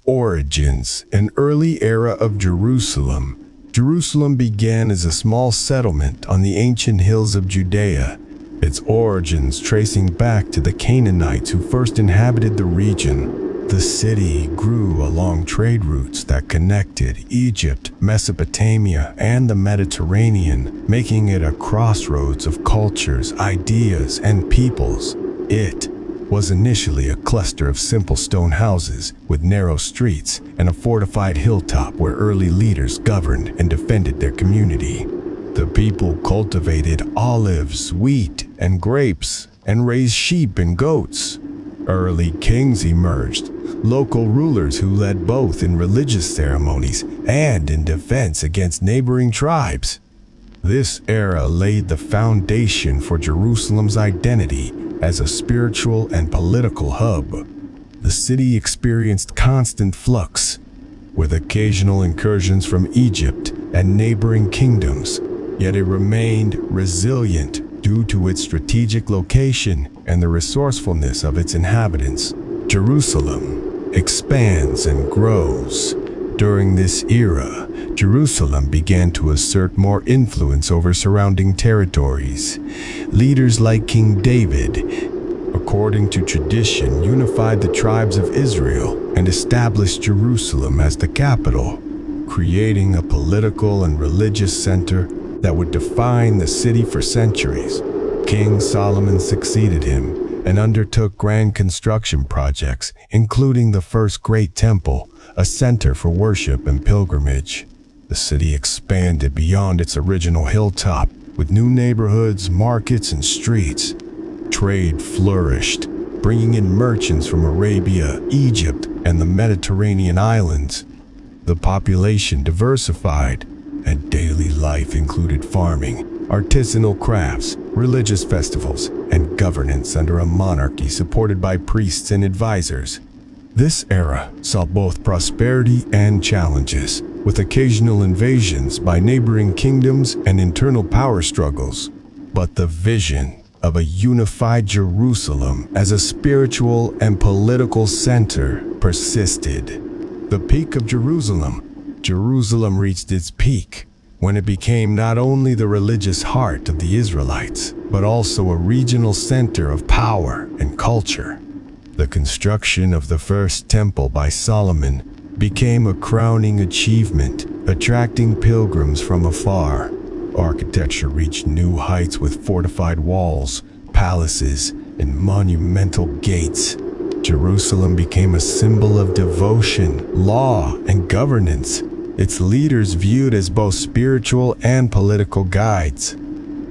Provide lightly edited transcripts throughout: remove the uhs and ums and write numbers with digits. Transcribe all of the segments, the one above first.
Origins. An early era of Jerusalem. Jerusalem began as a small settlement on the ancient hills of Judea, its origins tracing back to the Canaanites who first inhabited the region. The city grew along trade routes that connected Egypt, Mesopotamia, and the Mediterranean, making it a crossroads of cultures, ideas, and peoples. It was initially a cluster of simple stone houses with narrow streets and a fortified hilltop where early leaders governed and defended their community. The people cultivated olives, wheat, and grapes, and raised sheep and goats. Early kings emerged, local rulers who led both in religious ceremonies and in defense against neighboring tribes. This era laid the foundation for Jerusalem's identity as a spiritual and political hub. The city experienced constant flux, with occasional incursions from Egypt and neighboring kingdoms, yet it remained resilient due to its strategic location and the resourcefulness of its inhabitants. Jerusalem expands and grows. During this era, Jerusalem began to assert more influence over surrounding territories. Leaders like King David, according to tradition, unified the tribes of Israel and established Jerusalem as the capital, creating a political and religious center that would define the city for centuries. King Solomon succeeded him and undertook grand construction projects, including the first great temple, a center for worship and pilgrimage. The city expanded beyond its original hilltop, with new neighborhoods, markets, and streets. Trade flourished, bringing in merchants from Arabia, Egypt, and the Mediterranean islands. The population diversified, and daily life included farming, artisanal crafts, religious festivals, and governance under a monarchy supported by priests and advisors. This era saw both prosperity and challenges, with occasional invasions by neighboring kingdoms and internal power struggles. But the vision of a unified Jerusalem as a spiritual and political center persisted. The peak of Jerusalem reached its peak when it became not only the religious heart of the Israelites, but also a regional center of power and culture. The construction of the first temple by Solomon became a crowning achievement, attracting pilgrims from afar. Architecture reached new heights with fortified walls, palaces, and monumental gates. Jerusalem became a symbol of devotion, law, and governance, its leaders viewed as both spiritual and political guides.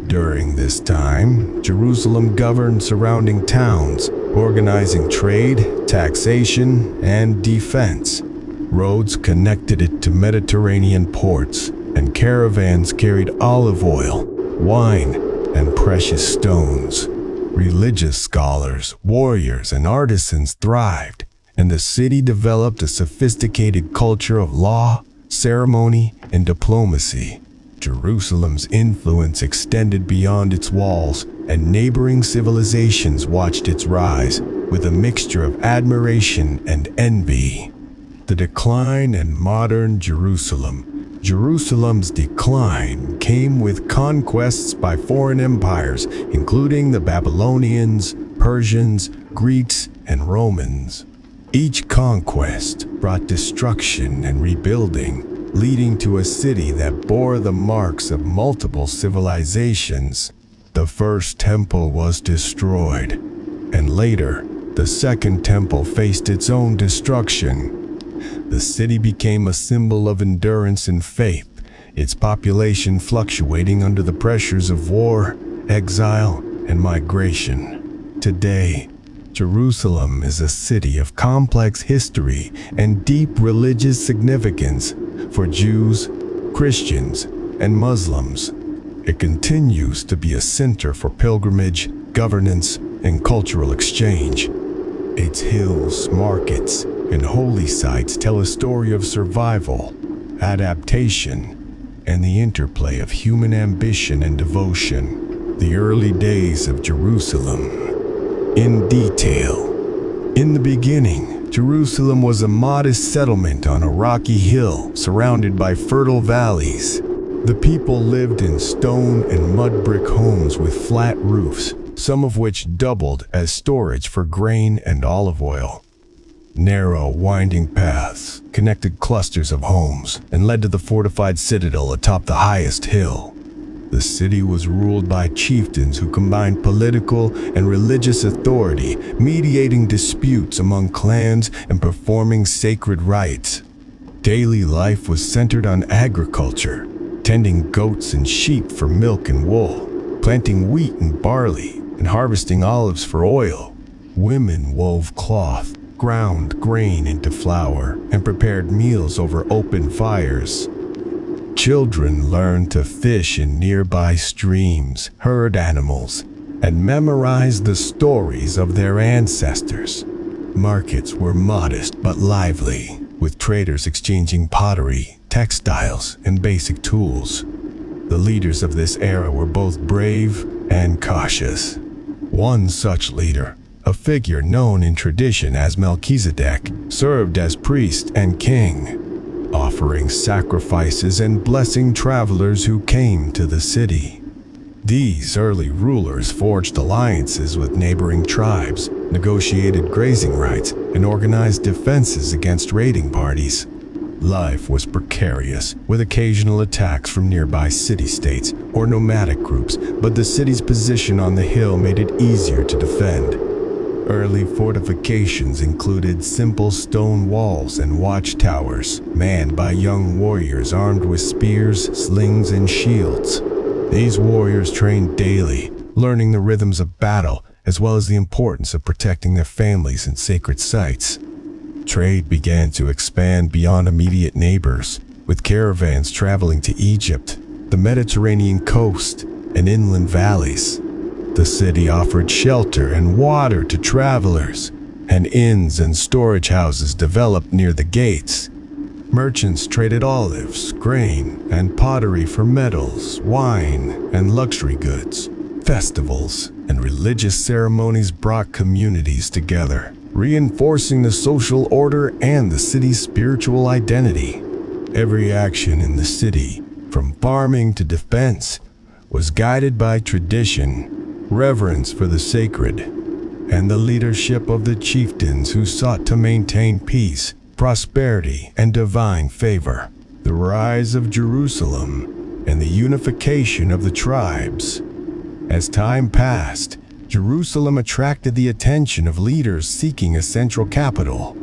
During this time, Jerusalem governed surrounding towns, organizing trade, taxation, and defense. Roads connected it to Mediterranean ports, and caravans carried olive oil, wine, and precious stones. Religious scholars, warriors, and artisans thrived, and the city developed a sophisticated culture of law, ceremony, and diplomacy. Jerusalem's influence extended beyond its walls, and neighboring civilizations watched its rise with a mixture of admiration and envy. The decline in modern Jerusalem. Jerusalem's decline came with conquests by foreign empires, including the Babylonians, Persians, Greeks, and Romans. Each conquest brought destruction and rebuilding, leading to a city that bore the marks of multiple civilizations. The first temple was destroyed, and later, the second temple faced its own destruction. The city became a symbol of endurance and faith, its population fluctuating under the pressures of war, exile, and migration. Today, Jerusalem is a city of complex history and deep religious significance for Jews, Christians, and Muslims. It continues to be a center for pilgrimage, governance, and cultural exchange. Its hills, markets, and holy sites tell a story of survival, adaptation, and the interplay of human ambition and devotion. The early days of Jerusalem. In detail. In the beginning, Jerusalem was a modest settlement on a rocky hill surrounded by fertile valleys. The people lived in stone and mud brick homes with flat roofs, some of which doubled as storage for grain and olive oil. Narrow, winding paths connected clusters of homes and led to the fortified citadel atop the highest hill. The city was ruled by chieftains who combined political and religious authority, mediating disputes among clans and performing sacred rites. Daily life was centered on agriculture, tending goats and sheep for milk and wool, planting wheat and barley, and harvesting olives for oil. Women wove cloth, ground grain into flour, and prepared meals over open fires. Children learned to fish in nearby streams, herd animals, and memorize the stories of their ancestors. Markets were modest but lively, with traders exchanging pottery, textiles, and basic tools. The leaders of this era were both brave and cautious. One such leader, a figure known in tradition as Melchizedek, served as priest and king, offering sacrifices and blessing travelers who came to the city. These early rulers forged alliances with neighboring tribes, negotiated grazing rights, and organized defenses against raiding parties. Life was precarious, with occasional attacks from nearby city-states or nomadic groups, but the city's position on the hill made it easier to defend. Early fortifications included simple stone walls and watchtowers, manned by young warriors armed with spears, slings, and shields. These warriors trained daily, learning the rhythms of battle, as well as the importance of protecting their families and sacred sites. Trade began to expand beyond immediate neighbors, with caravans traveling to Egypt, the Mediterranean coast, and inland valleys. The city offered shelter and water to travelers, and inns and storage houses developed near the gates. Merchants traded olives, grain, and pottery for metals, wine, and luxury goods. Festivals and religious ceremonies brought communities together, reinforcing the social order and the city's spiritual identity. Every action in the city, from farming to defense, was guided by tradition, reverence for the sacred, and the leadership of the chieftains who sought to maintain peace, prosperity, and divine favor. The rise of Jerusalem and the unification of the tribes. As time passed, Jerusalem attracted the attention of leaders seeking a central capital.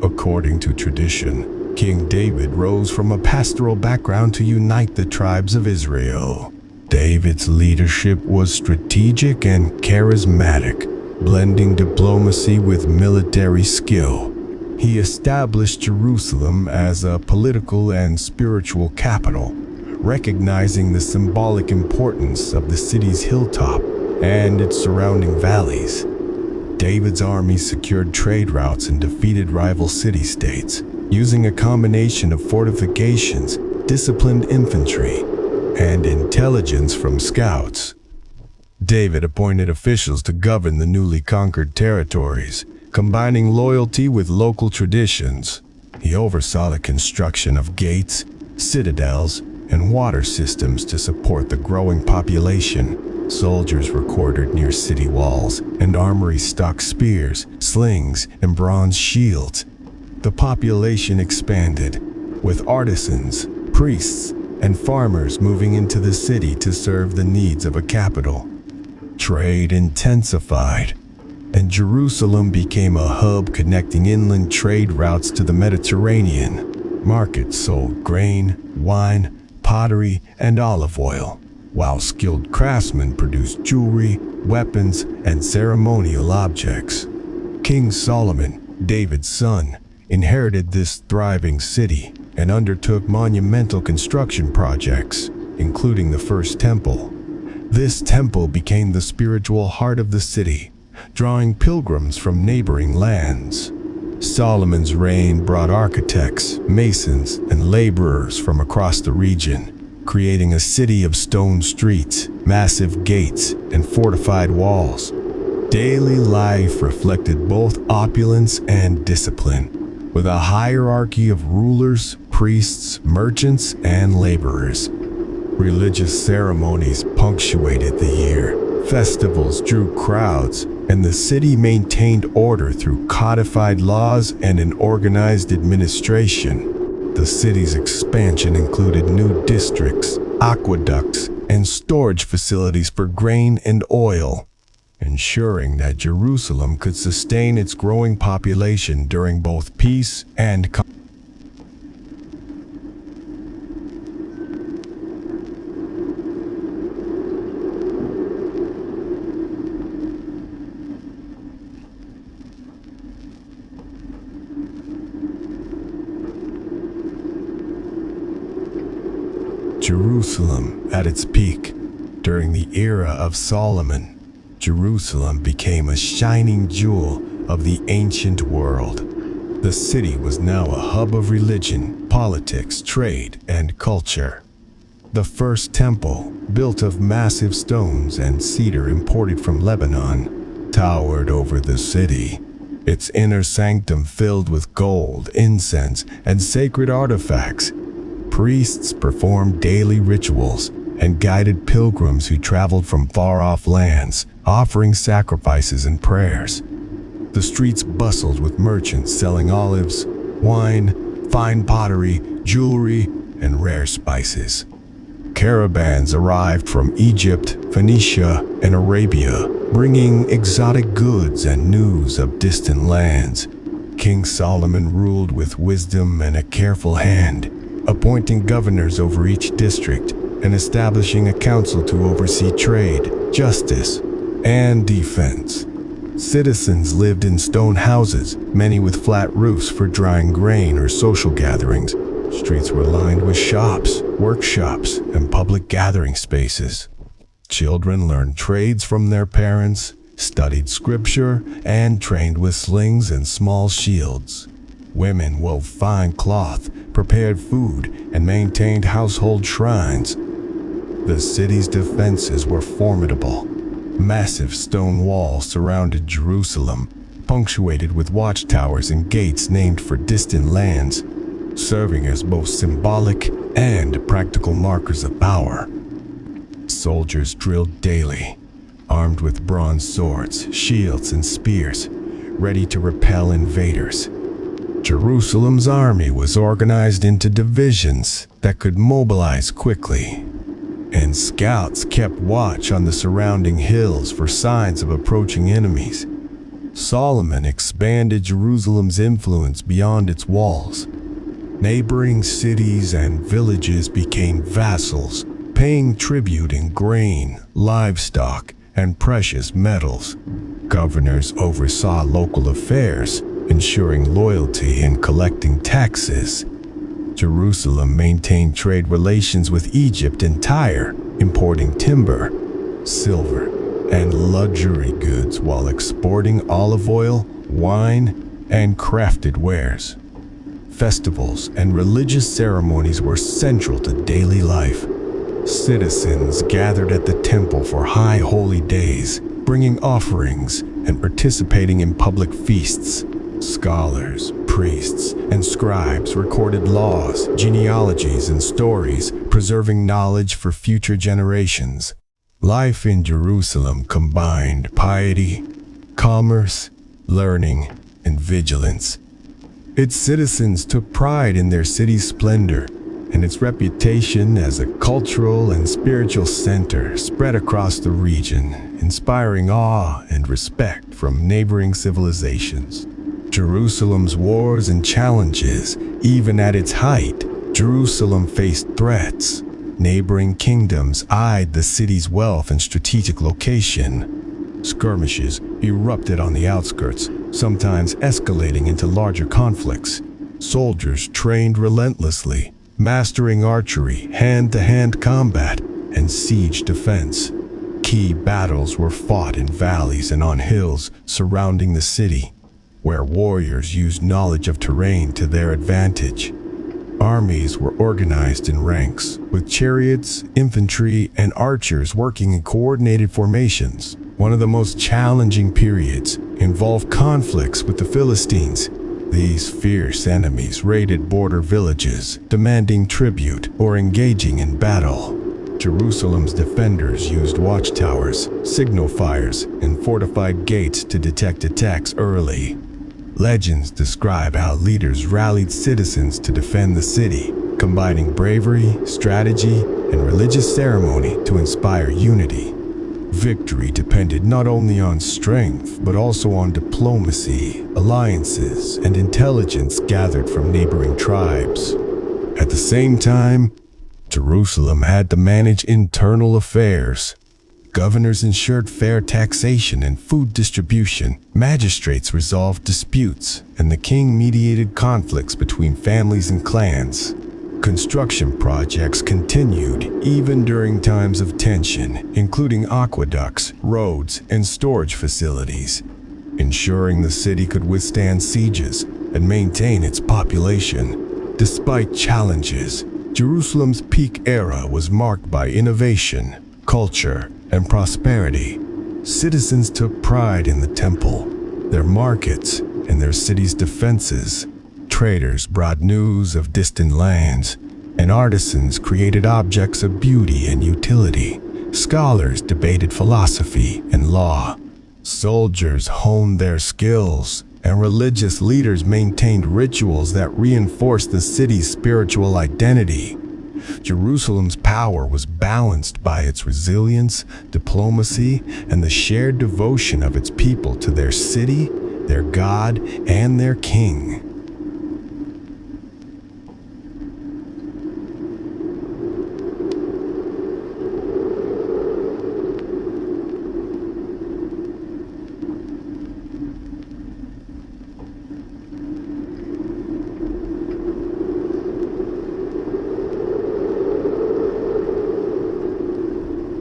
According to tradition, King David rose from a pastoral background to unite the tribes of Israel. David's leadership was strategic and charismatic, blending diplomacy with military skill. He established Jerusalem as a political and spiritual capital, recognizing the symbolic importance of the city's hilltop and its surrounding valleys. David's army secured trade routes and defeated rival city-states, using a combination of fortifications, disciplined infantry, and intelligence from scouts. David appointed officials to govern the newly conquered territories, combining loyalty with local traditions. He oversaw the construction of gates, citadels, and water systems to support the growing population. Soldiers were quartered near city walls, and armories stocked spears, slings, and bronze shields. The population expanded, with artisans, priests, and farmers moving into the city to serve the needs of a capital. Trade intensified, and Jerusalem became a hub connecting inland trade routes to the Mediterranean. Markets sold grain, wine, pottery, and olive oil, while skilled craftsmen produced jewelry, weapons, and ceremonial objects. King Solomon, David's son, inherited this thriving city and undertook monumental construction projects, including the first temple. This temple became the spiritual heart of the city, drawing pilgrims from neighboring lands. Solomon's reign brought architects, masons, and laborers from across the region, creating a city of stone streets, massive gates, and fortified walls. Daily life reflected both opulence and discipline, with a hierarchy of rulers, priests, merchants, and laborers. Religious ceremonies punctuated the year. Festivals drew crowds, and the city maintained order through codified laws and an organized administration. The city's expansion included new districts, aqueducts, and storage facilities for grain and oil, ensuring that Jerusalem could sustain its growing population during both peace and conflict. Jerusalem at its peak. During the era of Solomon, Jerusalem became a shining jewel of the ancient world. The city was now a hub of religion, politics, trade, and culture. The first temple, built of massive stones and cedar imported from Lebanon, towered over the city, its inner sanctum filled with gold, incense, and sacred artifacts. Priests performed daily rituals and guided pilgrims who traveled from far-off lands, offering sacrifices and prayers. The streets bustled with merchants selling olives, wine, fine pottery, jewelry, and rare spices. Caravans arrived from Egypt, Phoenicia, and Arabia, bringing exotic goods and news of distant lands. King Solomon ruled with wisdom and a careful hand, appointing governors over each district and establishing a council to oversee trade, justice, and defense. Citizens lived in stone houses, many with flat roofs for drying grain or social gatherings. Streets were lined with shops, workshops, and public gathering spaces. Children learned trades from their parents, studied scripture, and trained with slings and small shields. Women wove fine cloth, prepared food, and maintained household shrines. The city's defenses were formidable. Massive stone walls surrounded Jerusalem, punctuated with watchtowers and gates named for distant lands, serving as both symbolic and practical markers of power. Soldiers drilled daily, armed with bronze swords, shields, and spears, ready to repel invaders. Jerusalem's army was organized into divisions that could mobilize quickly, and scouts kept watch on the surrounding hills for signs of approaching enemies. Solomon expanded Jerusalem's influence beyond its walls. Neighboring cities and villages became vassals, paying tribute in grain, livestock, and precious metals. Governors oversaw local affairs, ensuring loyalty and collecting taxes. Jerusalem maintained trade relations with Egypt and Tyre, importing timber, silver, and luxury goods while exporting olive oil, wine, and crafted wares. Festivals and religious ceremonies were central to daily life. Citizens gathered at the temple for high holy days, bringing offerings and participating in public feasts. Scholars, priests, and scribes recorded laws, genealogies, and stories, preserving knowledge for future generations. Life in Jerusalem combined piety, commerce, learning, and vigilance. Its citizens took pride in their city's splendor, and its reputation as a cultural and spiritual center spread across the region, inspiring awe and respect from neighboring civilizations. Jerusalem's wars and challenges. Even at its height, Jerusalem faced threats. Neighboring kingdoms eyed the city's wealth and strategic location. Skirmishes erupted on the outskirts, sometimes escalating into larger conflicts. Soldiers trained relentlessly, mastering archery, hand-to-hand combat, and siege defense. Key battles were fought in valleys and on hills surrounding the city, where warriors used knowledge of terrain to their advantage. Armies were organized in ranks, with chariots, infantry, and archers working in coordinated formations. One of the most challenging periods involved conflicts with the Philistines. These fierce enemies raided border villages, demanding tribute or engaging in battle. Jerusalem's defenders used watchtowers, signal fires, and fortified gates to detect attacks early. Legends describe how leaders rallied citizens to defend the city, combining bravery, strategy, and religious ceremony to inspire unity. Victory depended not only on strength, but also on diplomacy, alliances, and intelligence gathered from neighboring tribes. At the same time, Jerusalem had to manage internal affairs. Governors ensured fair taxation and food distribution. Magistrates resolved disputes, and the king mediated conflicts between families and clans. Construction projects continued even during times of tension, including aqueducts, roads, and storage facilities, ensuring the city could withstand sieges and maintain its population. Despite challenges, Jerusalem's peak era was marked by innovation, culture, and prosperity. Citizens took pride in the temple, their markets, and their city's defenses. Traders brought news of distant lands, and artisans created objects of beauty and utility. Scholars debated philosophy and law. Soldiers honed their skills, and religious leaders maintained rituals that reinforced the city's spiritual identity. Jerusalem's power was balanced by its resilience, diplomacy, and the shared devotion of its people to their city, their God, and their king.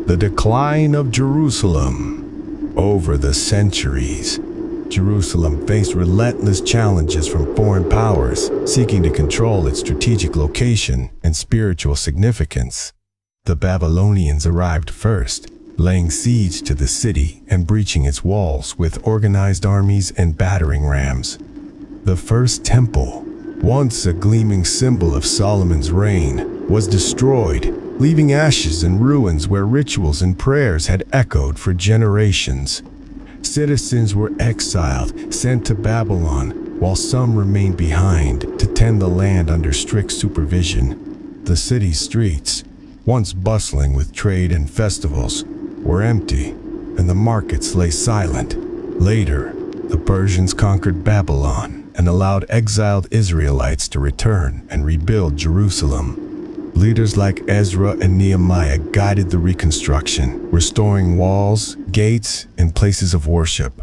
The decline of Jerusalem. Over the centuries, Jerusalem faced relentless challenges from foreign powers seeking to control its strategic location and spiritual significance. The Babylonians arrived first, laying siege to the city and breaching its walls with organized armies and battering rams. The first temple, once a gleaming symbol of Solomon's reign, was destroyed, leaving ashes and ruins where rituals and prayers had echoed for generations. Citizens were exiled, sent to Babylon, while some remained behind to tend the land under strict supervision. The city's streets, once bustling with trade and festivals, were empty, and the markets lay silent. Later, the Persians conquered Babylon and allowed exiled Israelites to return and rebuild Jerusalem. Leaders like Ezra and Nehemiah guided the reconstruction, restoring walls, gates, and places of worship.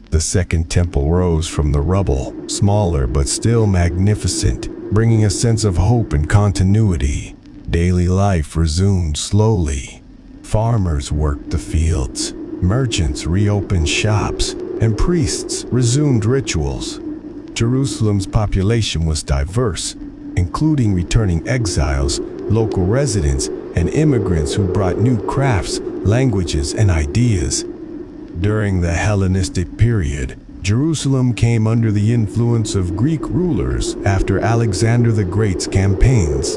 The Second Temple rose from the rubble, smaller but still magnificent, bringing a sense of hope and continuity. Daily life resumed slowly. Farmers worked the fields, merchants reopened shops, and priests resumed rituals. Jerusalem's population was diverse, including returning exiles, local residents, and immigrants who brought new crafts, languages, and ideas. During the Hellenistic period, Jerusalem came under the influence of Greek rulers after Alexander the Great's campaigns.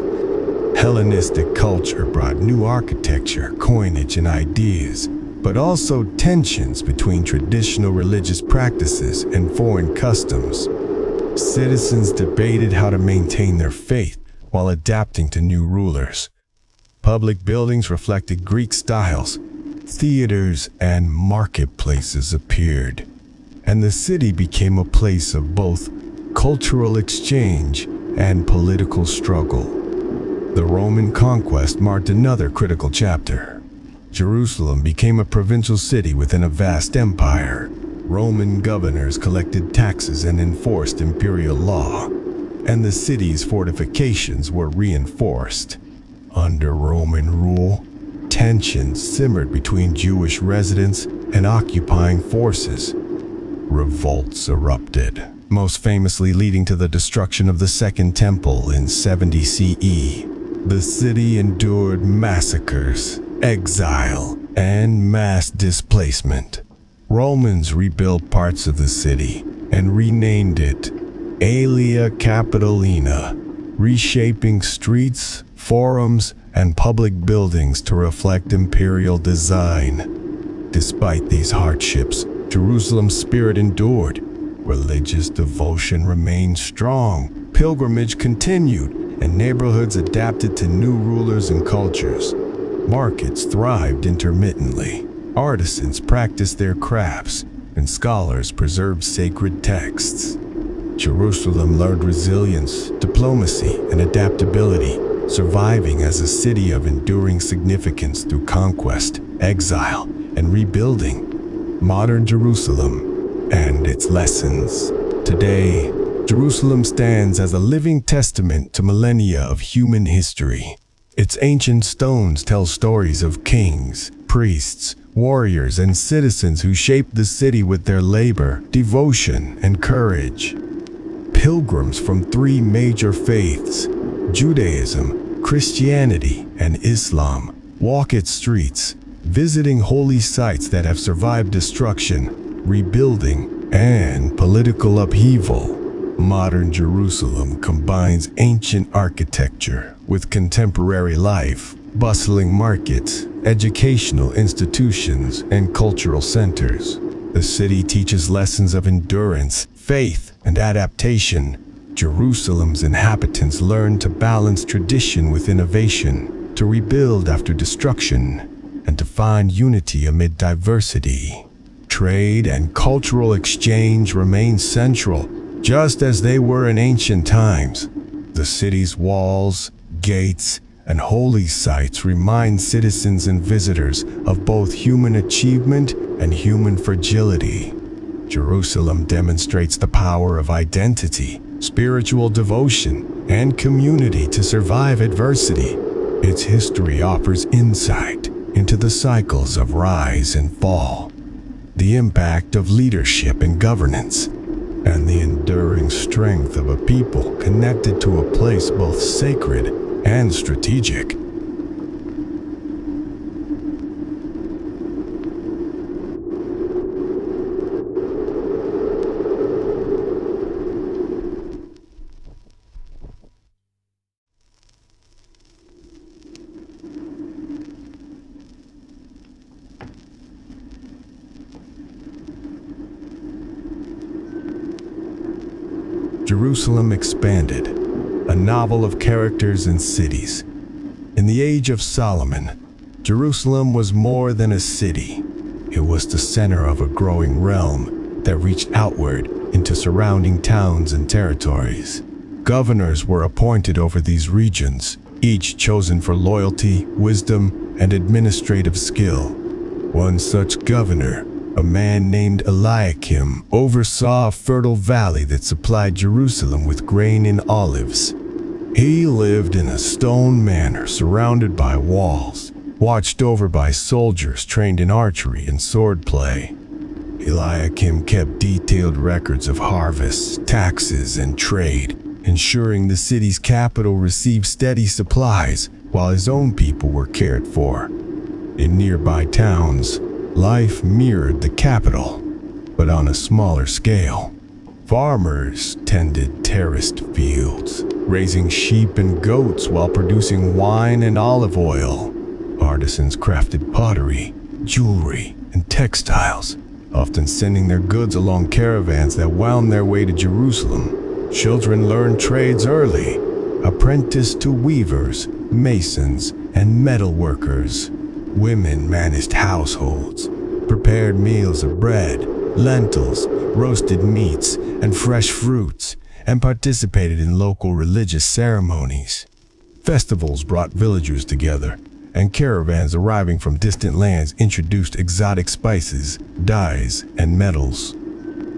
Hellenistic culture brought new architecture, coinage, and ideas, but also tensions between traditional religious practices and foreign customs. Citizens debated how to maintain their faith while adapting to new rulers. Public buildings reflected Greek styles. Theaters and marketplaces appeared, and the city became a place of both cultural exchange and political struggle. The Roman conquest marked another critical chapter. Jerusalem became a provincial city within a vast empire. Roman governors collected taxes and enforced imperial law, and the city's fortifications were reinforced. Under Roman rule, tensions simmered between Jewish residents and occupying forces. Revolts erupted, most famously leading to the destruction of the Second Temple in 70 CE. The city endured massacres, exile, and mass displacement. Romans rebuilt parts of the city and renamed it Aelia Capitolina, reshaping streets, forums, and public buildings to reflect imperial design. Despite these hardships, Jerusalem's spirit endured. Religious devotion remained strong, pilgrimage continued, and neighborhoods adapted to new rulers and cultures. Markets thrived intermittently. Artisans practiced their crafts, and scholars preserved sacred texts. Jerusalem learned resilience, diplomacy, and adaptability, surviving as a city of enduring significance through conquest, exile, and rebuilding. Modern Jerusalem and its lessons. Today, Jerusalem stands as a living testament to millennia of human history. Its ancient stones tell stories of kings, priests, warriors, and citizens who shaped the city with their labor, devotion, and courage. Pilgrims from three major faiths, Judaism, Christianity, and Islam, walk its streets, visiting holy sites that have survived destruction, rebuilding, and political upheaval. Modern Jerusalem combines ancient architecture with contemporary life, bustling markets, educational institutions, and cultural centers. The city teaches lessons of endurance, faith, and adaptation. Jerusalem's inhabitants learn to balance tradition with innovation, to rebuild after destruction, and to find unity amid diversity. Trade and cultural exchange remain central, just as they were in ancient times. The city's walls, gates, and holy sites remind citizens and visitors of both human achievement and human fragility. Jerusalem demonstrates the power of identity, spiritual devotion, and community to survive adversity. Its history offers insight into the cycles of rise and fall, the impact of leadership and governance, and the enduring strength of a people connected to a place both sacred and strategic. Jerusalem Expanded, a novel of characters and cities. In the age of Solomon, Jerusalem was more than a city. It was the center of a growing realm that reached outward into surrounding towns and territories. Governors were appointed over these regions, each chosen for loyalty, wisdom, and administrative skill. One such governor, a man named Eliakim, oversaw a fertile valley that supplied Jerusalem with grain and olives. He lived in a stone manor surrounded by walls, watched over by soldiers trained in archery and swordplay. Eliakim kept detailed records of harvests, taxes, and trade, ensuring the city's capital received steady supplies while his own people were cared for. In nearby towns, life mirrored the capital, but on a smaller scale. Farmers tended terraced fields, raising sheep and goats while producing wine and olive oil. Artisans crafted pottery, jewelry, and textiles, often sending their goods along caravans that wound their way to Jerusalem. Children learned trades early, apprenticed to weavers, masons, and metal workers. Women managed households, prepared meals of bread, lentils, roasted meats, and fresh fruits, and participated in local religious ceremonies. Festivals brought villagers together, and caravans arriving from distant lands introduced exotic spices, dyes, and metals.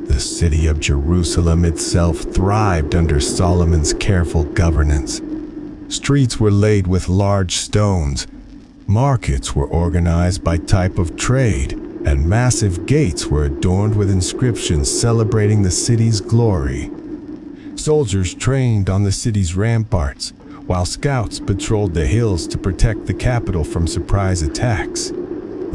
The city of Jerusalem itself thrived under Solomon's careful governance. Streets were laid with large stones, markets were organized by type of trade, and massive gates were adorned with inscriptions celebrating the city's glory. Soldiers trained on the city's ramparts, while scouts patrolled the hills to protect the capital from surprise attacks.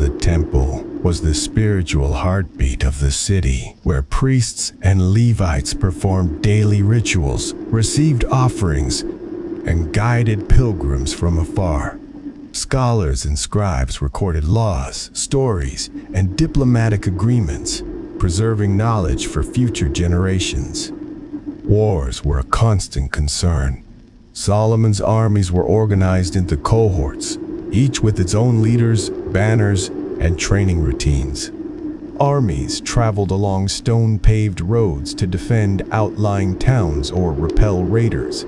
The temple was the spiritual heartbeat of the city, where priests and Levites performed daily rituals, received offerings, and guided pilgrims from afar. Scholars and scribes recorded laws, stories, and diplomatic agreements, preserving knowledge for future generations. Wars were a constant concern. Solomon's armies were organized into cohorts, each with its own leaders, banners, and training routines. Armies traveled along stone-paved roads to defend outlying towns or repel raiders.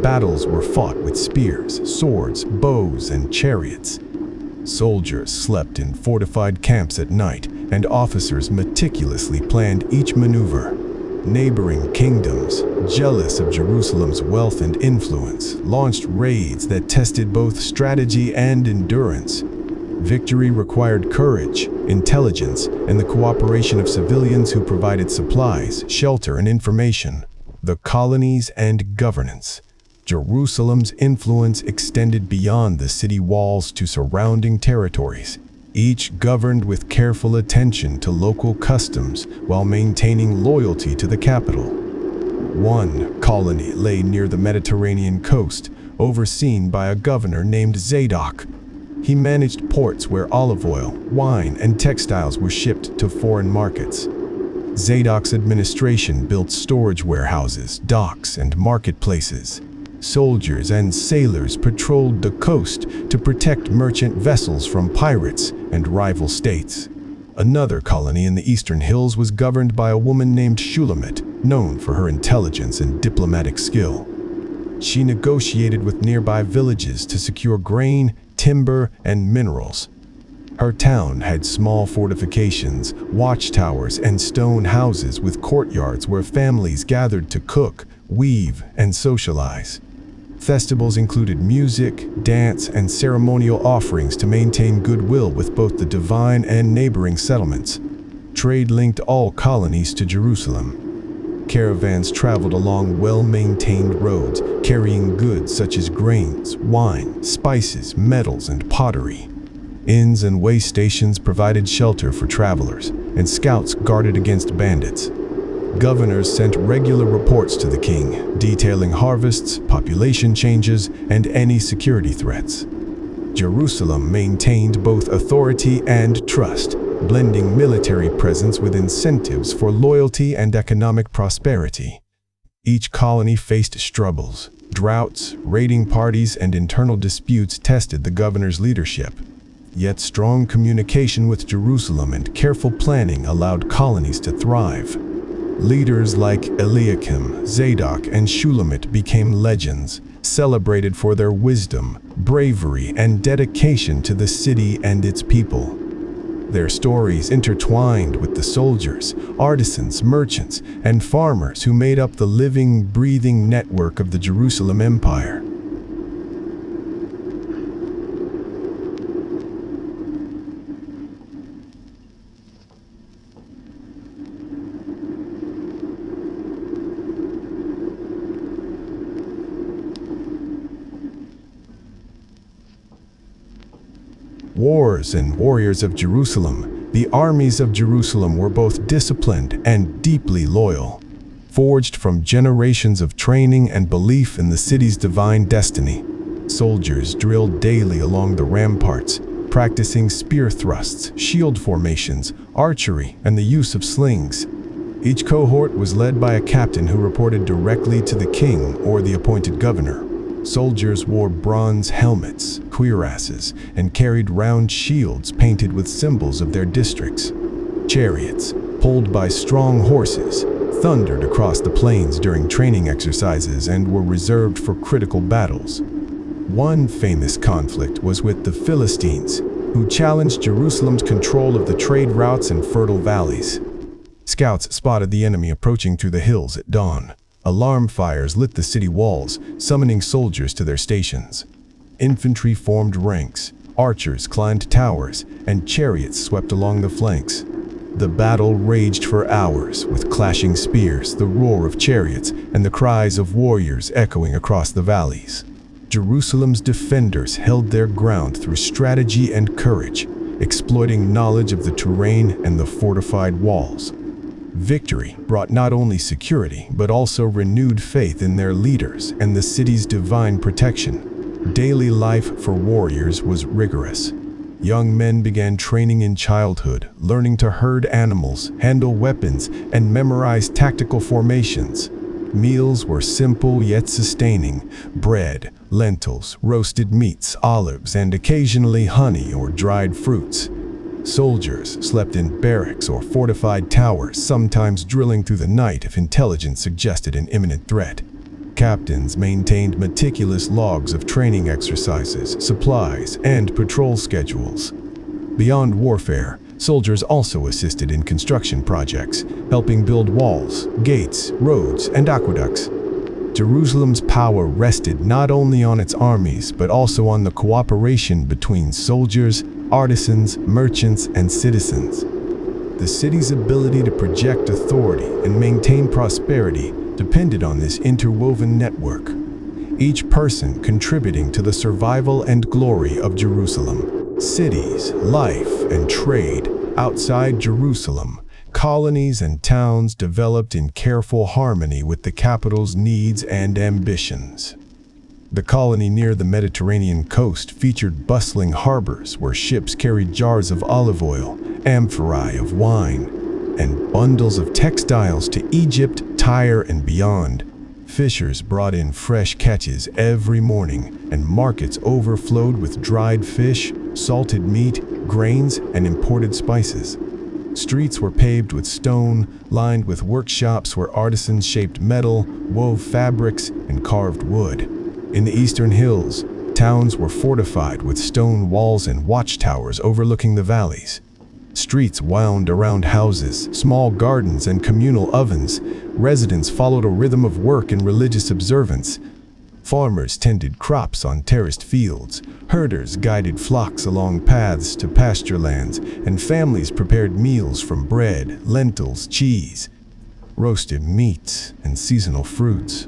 Battles were fought with spears, swords, bows, and chariots. Soldiers slept in fortified camps at night, and officers meticulously planned each maneuver. Neighboring kingdoms, jealous of Jerusalem's wealth and influence, launched raids that tested both strategy and endurance. Victory required courage, intelligence, and the cooperation of civilians who provided supplies, shelter, and information. The colonies and governance. Jerusalem's influence extended beyond the city walls to surrounding territories, each governed with careful attention to local customs while maintaining loyalty to the capital. One colony lay near the Mediterranean coast, overseen by a governor named Zadok. He managed ports where olive oil, wine, and textiles were shipped to foreign markets. Zadok's administration built storage warehouses, docks, and marketplaces. Soldiers and sailors patrolled the coast to protect merchant vessels from pirates and rival states. Another colony in the eastern hills was governed by a woman named Shulamit, known for her intelligence and diplomatic skill. She negotiated with nearby villages to secure grain, timber, and minerals. Her town had small fortifications, watchtowers, and stone houses with courtyards where families gathered to cook, weave, and socialize. Festivals included music, dance, and ceremonial offerings to maintain goodwill with both the divine and neighboring settlements. Trade linked all colonies to Jerusalem. Caravans traveled along well-maintained roads, carrying goods such as grains, wine, spices, metals, and pottery. Inns and way stations provided shelter for travelers, and scouts guarded against bandits. Governors sent regular reports to the king, detailing harvests, population changes, and any security threats. Jerusalem maintained both authority and trust, blending military presence with incentives for loyalty and economic prosperity. Each colony faced struggles. Droughts, raiding parties, and internal disputes tested the governor's leadership. Yet strong communication with Jerusalem and careful planning allowed colonies to thrive. Leaders like Eliakim, Zadok, and Shulamit became legends, celebrated for their wisdom, bravery, and dedication to the city and its people. Their stories intertwined with the soldiers, artisans, merchants, and farmers who made up the living, breathing network of the Jerusalem Empire. Wars and warriors of Jerusalem, the armies of Jerusalem were both disciplined and deeply loyal, forged from generations of training and belief in the city's divine destiny. Soldiers drilled daily along the ramparts, practicing spear thrusts, shield formations, archery, and the use of slings. Each cohort was led by a captain who reported directly to the king or the appointed governor. Soldiers wore bronze helmets, cuirasses, and carried round shields painted with symbols of their districts. Chariots, pulled by strong horses, thundered across the plains during training exercises and were reserved for critical battles. One famous conflict was with the Philistines, who challenged Jerusalem's control of the trade routes and fertile valleys. Scouts spotted the enemy approaching through the hills at dawn. Alarm fires lit the city walls, summoning soldiers to their stations. Infantry formed ranks, archers climbed towers, and chariots swept along the flanks. The battle raged for hours, with clashing spears, the roar of chariots, and the cries of warriors echoing across the valleys. Jerusalem's defenders held their ground through strategy and courage, exploiting knowledge of the terrain and the fortified walls. Victory brought not only security, but also renewed faith in their leaders and the city's divine protection. Daily life for warriors was rigorous. Young men began training in childhood, learning to herd animals, handle weapons, and memorize tactical formations. Meals were simple yet sustaining: bread, lentils, roasted meats, olives, and occasionally honey or dried fruits. Soldiers slept in barracks or fortified towers, sometimes drilling through the night if intelligence suggested an imminent threat. Captains maintained meticulous logs of training exercises, supplies, and patrol schedules. Beyond warfare, soldiers also assisted in construction projects, helping build walls, gates, roads, and aqueducts. Jerusalem's power rested not only on its armies, but also on the cooperation between soldiers, artisans, merchants, and citizens. The city's ability to project authority and maintain prosperity depended on this interwoven network, each person contributing to the survival and glory of Jerusalem. Cities, life, and trade outside Jerusalem, colonies and towns developed in careful harmony with the capital's needs and ambitions. The colony near the Mediterranean coast featured bustling harbors where ships carried jars of olive oil, amphorae of wine, and bundles of textiles to Egypt, Tyre, and beyond. Fishers brought in fresh catches every morning, and markets overflowed with dried fish, salted meat, grains, and imported spices. Streets were paved with stone, lined with workshops where artisans shaped metal, wove fabrics, and carved wood. In the eastern hills, towns were fortified with stone walls and watchtowers overlooking the valleys. Streets wound around houses, small gardens, and communal ovens. Residents followed a rhythm of work and religious observance. Farmers tended crops on terraced fields, herders guided flocks along paths to pasture lands, and families prepared meals from bread, lentils, cheese, roasted meats, and seasonal fruits.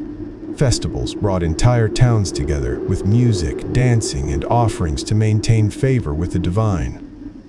Festivals brought entire towns together with music, dancing, and offerings to maintain favor with the divine.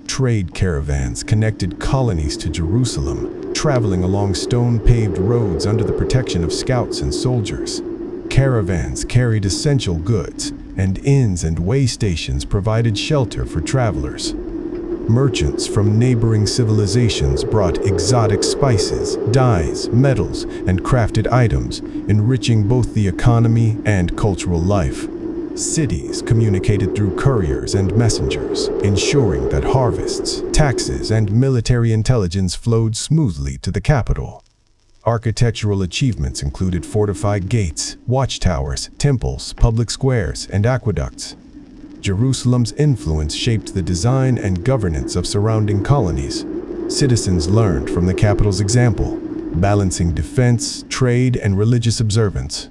Trade caravans connected colonies to Jerusalem, traveling along stone-paved roads under the protection of scouts and soldiers. Caravans carried essential goods, and inns and way stations provided shelter for travelers. Merchants from neighboring civilizations brought exotic spices, dyes, metals, and crafted items, enriching both the economy and cultural life. Cities communicated through couriers and messengers, ensuring that harvests, taxes, and military intelligence flowed smoothly to the capital. Architectural achievements included fortified gates, watchtowers, temples, public squares, and aqueducts. Jerusalem's influence shaped the design and governance of surrounding colonies. Citizens learned from the capital's example, balancing defense, trade, and religious observance.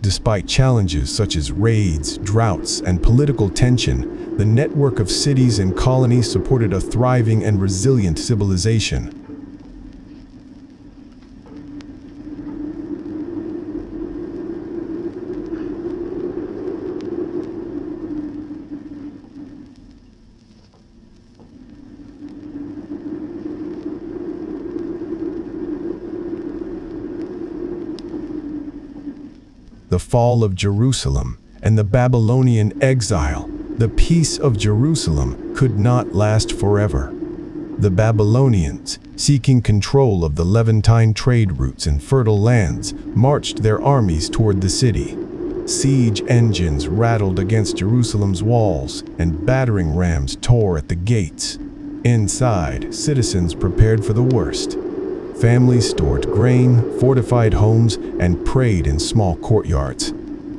Despite challenges such as raids, droughts, and political tension, the network of cities and colonies supported a thriving and resilient civilization. The fall of Jerusalem and the Babylonian exile. The peace of Jerusalem could not last forever. The Babylonians, seeking control of the Levantine trade routes and fertile lands, marched their armies toward the city. Siege engines rattled against Jerusalem's walls, and battering rams tore at the gates. Inside, citizens prepared for the worst. Families stored grain, fortified homes, and prayed in small courtyards.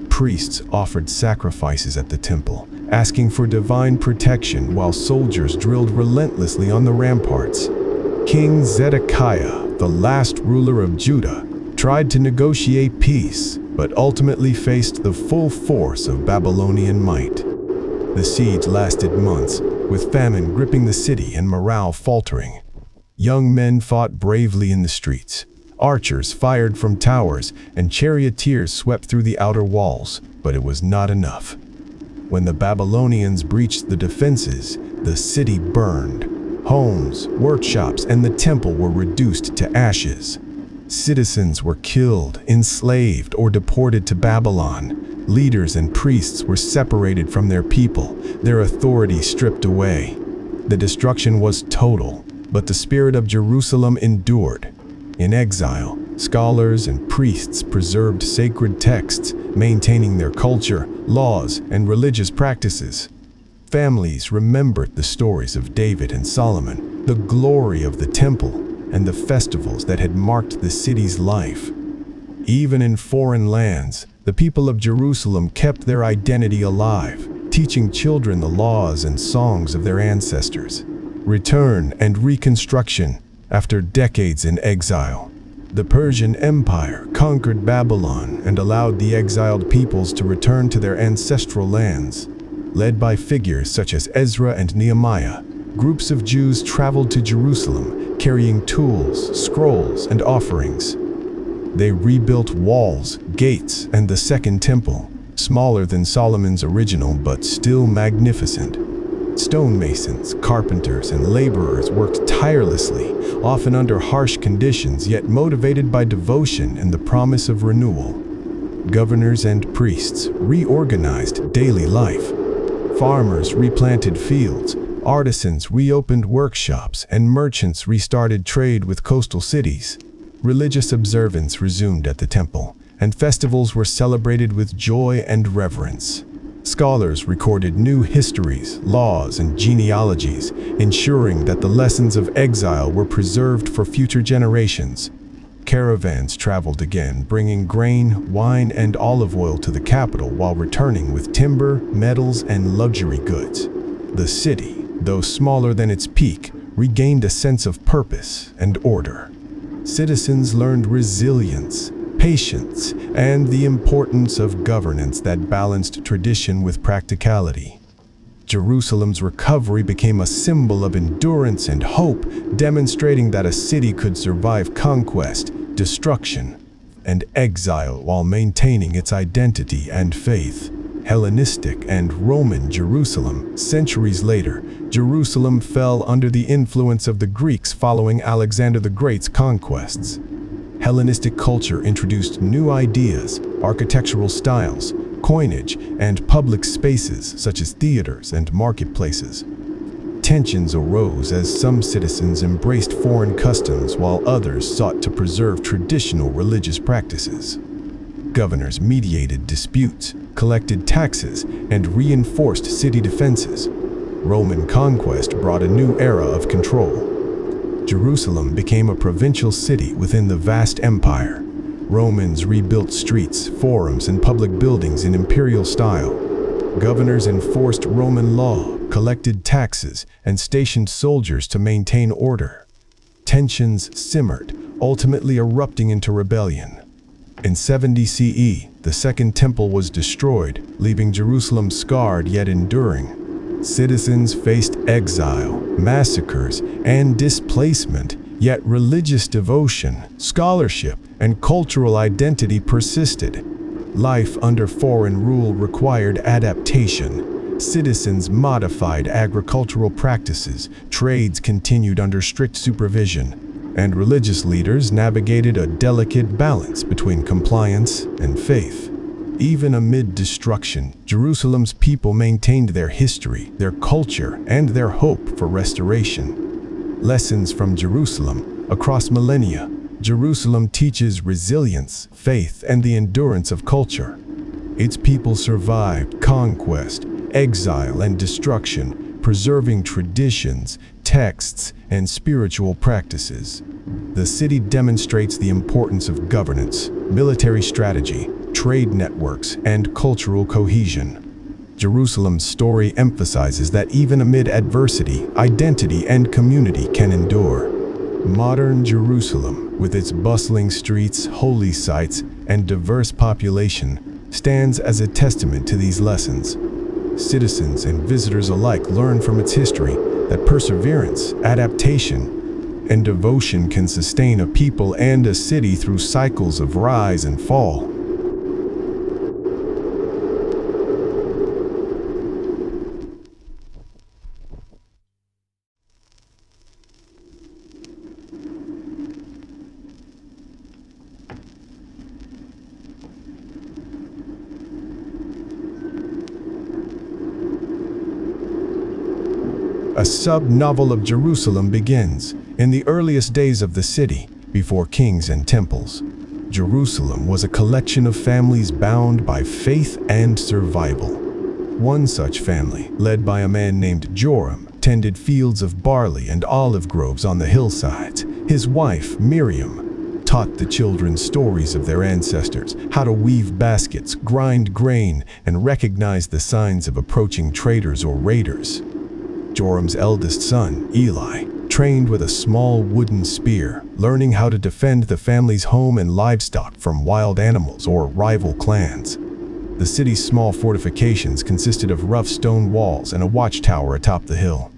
Priests offered sacrifices at the temple, asking for divine protection while soldiers drilled relentlessly on the ramparts. King Zedekiah, the last ruler of Judah, tried to negotiate peace, but ultimately faced the full force of Babylonian might. The siege lasted months, with famine gripping the city and morale faltering. Young men fought bravely in the streets. Archers fired from towers, and charioteers swept through the outer walls, but it was not enough. When the Babylonians breached the defenses, The city burned. Homes, workshops, and the temple were reduced to ashes. Citizens were killed, enslaved, or deported to Babylon. Leaders and priests were separated from their people, their authority stripped away. The destruction was total, but the spirit of Jerusalem endured. In exile, scholars and priests preserved sacred texts, maintaining their culture, laws, and religious practices. Families remembered the stories of David and Solomon, the glory of the temple, and the festivals that had marked the city's life. Even in foreign lands, the people of Jerusalem kept their identity alive, teaching children the laws and songs of their ancestors. Return and reconstruction after decades in exile. The Persian Empire conquered Babylon and allowed the exiled peoples to return to their ancestral lands. Led by figures such as Ezra and Nehemiah, groups of Jews traveled to Jerusalem, carrying tools, scrolls, and offerings. They rebuilt walls, gates, and the Second Temple, smaller than Solomon's original but still magnificent. Stonemasons, carpenters, and laborers worked tirelessly, often under harsh conditions, yet motivated by devotion and the promise of renewal. Governors and priests reorganized daily life. Farmers replanted fields, artisans reopened workshops, and merchants restarted trade with coastal cities. Religious observance resumed at the temple, and festivals were celebrated with joy and reverence. Scholars recorded new histories, laws, and genealogies, ensuring that the lessons of exile were preserved for future generations. Caravans traveled again, bringing grain, wine, and olive oil to the capital while returning with timber, metals, and luxury goods. The city, though smaller than its peak, regained a sense of purpose and order. Citizens learned resilience, patience, and the importance of governance that balanced tradition with practicality. Jerusalem's recovery became a symbol of endurance and hope, demonstrating that a city could survive conquest, destruction, and exile while maintaining its identity and faith. Hellenistic and Roman Jerusalem. Centuries later, Jerusalem fell under the influence of the Greeks following Alexander the Great's conquests. Hellenistic culture introduced new ideas, architectural styles, coinage, and public spaces such as theaters and marketplaces. Tensions arose as some citizens embraced foreign customs while others sought to preserve traditional religious practices. Governors mediated disputes, collected taxes, and reinforced city defenses. Roman conquest brought a new era of control. Jerusalem became a provincial city within the vast empire. Romans rebuilt streets, forums, and public buildings in imperial style. Governors enforced Roman law, collected taxes, and stationed soldiers to maintain order. Tensions simmered, ultimately erupting into rebellion. In 70 CE, the Second Temple was destroyed, leaving Jerusalem scarred yet enduring. Citizens faced exile, massacres, and displacement, yet religious devotion, scholarship, and cultural identity persisted. Life under foreign rule required adaptation. Citizens modified agricultural practices, trades continued under strict supervision, and religious leaders navigated a delicate balance between compliance and faith. Even amid destruction, Jerusalem's people maintained their history, their culture, and their hope for restoration. Lessons from Jerusalem. Across millennia, Jerusalem teaches resilience, faith, and the endurance of culture. Its people survived conquest, exile, and destruction, preserving traditions, texts, and spiritual practices. The city demonstrates the importance of governance, military strategy, trade networks, and cultural cohesion. Jerusalem's story emphasizes that even amid adversity, identity and community can endure. Modern Jerusalem, with its bustling streets, holy sites, and diverse population, stands as a testament to these lessons. Citizens and visitors alike learn from its history that perseverance, adaptation, and devotion can sustain a people and a city through cycles of rise and fall. a sub-novel of Jerusalem begins in the earliest days of the city, before kings and temples. Jerusalem was a collection of families bound by faith and survival. One such family, led by a man named Joram, tended fields of barley and olive groves on the hillsides. His wife, Miriam, taught the children stories of their ancestors, how to weave baskets, grind grain, and recognize the signs of approaching traders or raiders. Joram's eldest son, Eli, trained with a small wooden spear, learning how to defend the family's home and livestock from wild animals or rival clans. The city's small fortifications consisted of rough stone walls and a watchtower atop the hill.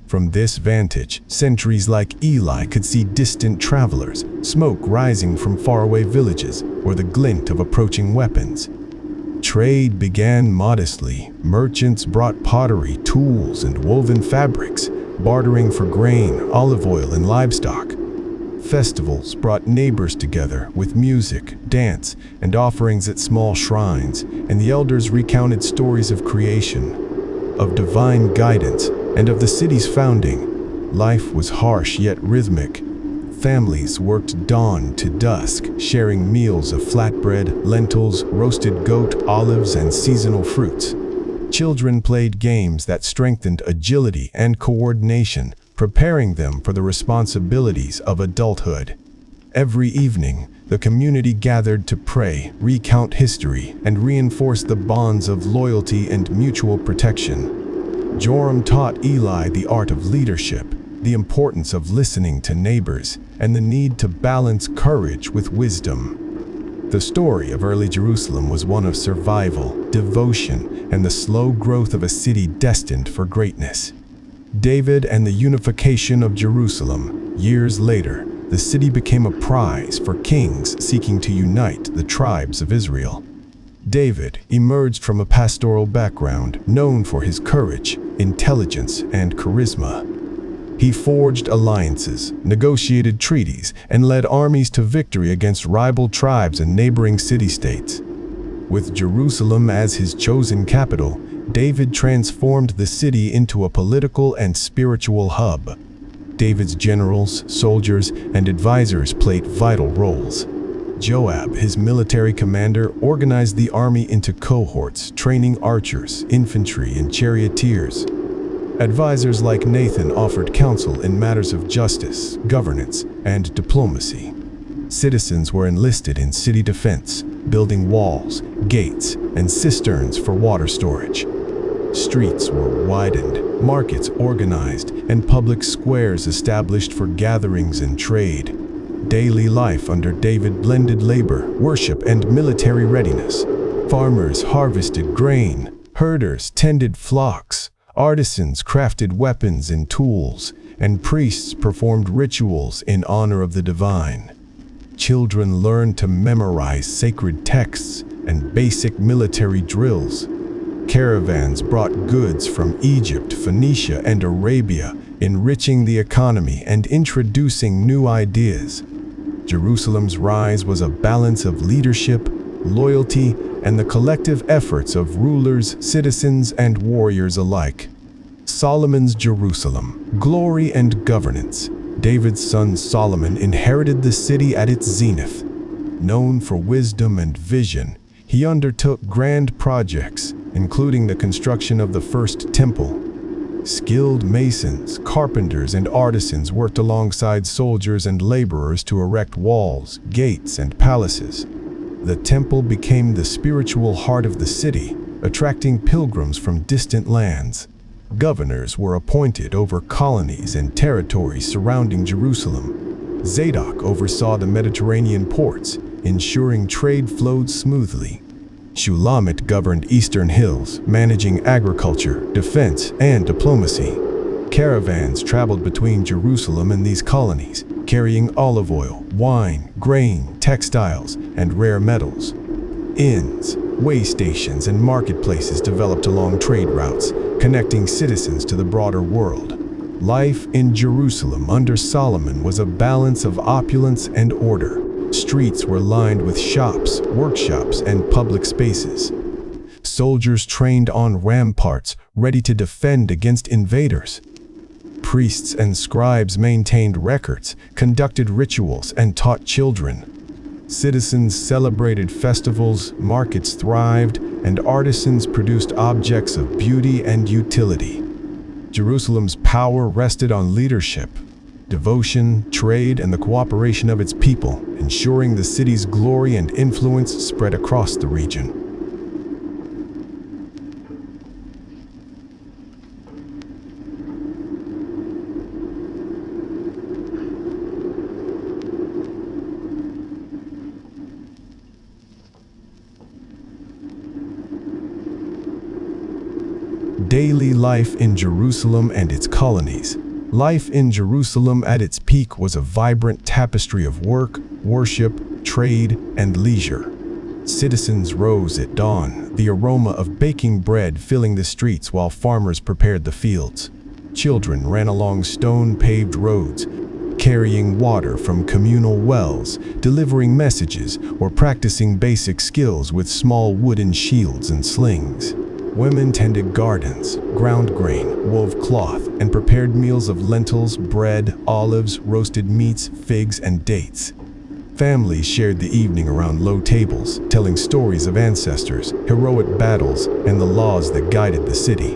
From this vantage, sentries like Eli could see distant travelers, smoke rising from faraway villages, or the glint of approaching weapons. Trade began modestly. Merchants brought pottery, tools, and woven fabrics, bartering for grain, olive oil, and livestock. Festivals brought neighbors together with music, dance, and offerings at small shrines, and the elders recounted stories of creation, of divine guidance, and of the city's founding. Life was harsh yet rhythmic. Families worked dawn to dusk, sharing meals of flatbread, lentils, roasted goat, olives, and seasonal fruits. Children played games that strengthened agility and coordination, preparing them for the responsibilities of adulthood. Every evening, the community gathered to pray, recount history, and reinforce the bonds of loyalty and mutual protection. Joram taught Eli the art of leadership, the importance of listening to neighbors, and the need to balance courage with wisdom. The story of early Jerusalem was one of survival, devotion, and the slow growth of a city destined for greatness. David and the unification of Jerusalem. Years later, the city became a prize for kings seeking to unite the tribes of Israel. David emerged from a pastoral background known for his courage, intelligence, and charisma. He forged alliances, negotiated treaties, and led armies to victory against rival tribes and neighboring city-states. With Jerusalem as his chosen capital, David transformed the city into a political and spiritual hub. David's generals, soldiers, and advisors played vital roles. Joab, his military commander, organized the army into cohorts, training archers, infantry, and charioteers. Advisors like Nathan offered counsel in matters of justice, governance, and diplomacy. Citizens were enlisted in city defense, building walls, gates, and cisterns for water storage. Streets were widened, markets organized, and public squares established for gatherings and trade. Daily life under David blended labor, worship, and military readiness. Farmers harvested grain, herders tended flocks, artisans crafted weapons and tools, and priests performed rituals in honor of the divine. Children learned to memorize sacred texts and basic military drills. Caravans brought goods from Egypt, Phoenicia, and Arabia, enriching the economy and introducing new ideas. Jerusalem's rise was a balance of leadership, loyalty, and the collective efforts of rulers, citizens, and warriors alike. Solomon's Jerusalem, glory and governance. David's son Solomon inherited the city at its zenith. Known for wisdom and vision, he undertook grand projects, including the construction of the first temple. Skilled masons, carpenters, and artisans worked alongside soldiers and laborers to erect walls, gates, and palaces. The temple became the spiritual heart of the city, attracting pilgrims from distant lands. Governors were appointed over colonies and territories surrounding Jerusalem. Zadok oversaw the Mediterranean ports, ensuring trade flowed smoothly. Shulamit governed eastern hills, managing agriculture, defense, and diplomacy. Caravans traveled between Jerusalem and these colonies, carrying olive oil, wine, grain, textiles, and rare metals. Inns, way stations, and marketplaces developed along trade routes, connecting citizens to the broader world. Life in Jerusalem under Solomon was a balance of opulence and order. Streets were lined with shops, workshops, and public spaces. Soldiers trained on ramparts, ready to defend against invaders. Priests and scribes maintained records, conducted rituals, and taught children. Citizens celebrated festivals, markets thrived, and artisans produced objects of beauty and utility. Jerusalem's power rested on leadership, devotion, trade, and the cooperation of its people, ensuring the city's glory and influence spread across the region. Daily life in Jerusalem and its colonies. Life in Jerusalem at its peak was a vibrant tapestry of work, worship, trade, and leisure. Citizens rose at dawn, the aroma of baking bread filling the streets while farmers prepared the fields. Children ran along stone-paved roads, carrying water from communal wells, delivering messages, or practicing basic skills with small wooden shields and slings. Women tended gardens, ground grain, wove cloth, and prepared meals of lentils, bread, olives, roasted meats, figs, and dates. Families shared the evening around low tables, telling stories of ancestors, heroic battles, and the laws that guided the city.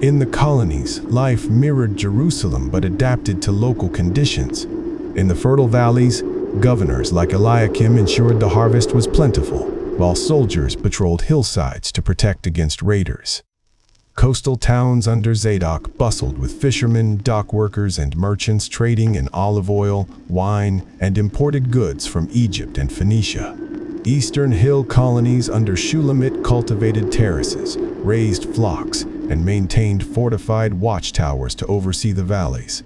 In the colonies, life mirrored Jerusalem but adapted to local conditions. In the fertile valleys, governors like Eliakim ensured the harvest was plentiful, while soldiers patrolled hillsides to protect against raiders. Coastal towns under Zadok bustled with fishermen, dock workers, and merchants trading in olive oil, wine, and imported goods from Egypt and Phoenicia. Eastern hill colonies under Shulamit cultivated terraces, raised flocks, and maintained fortified watchtowers to oversee the valleys.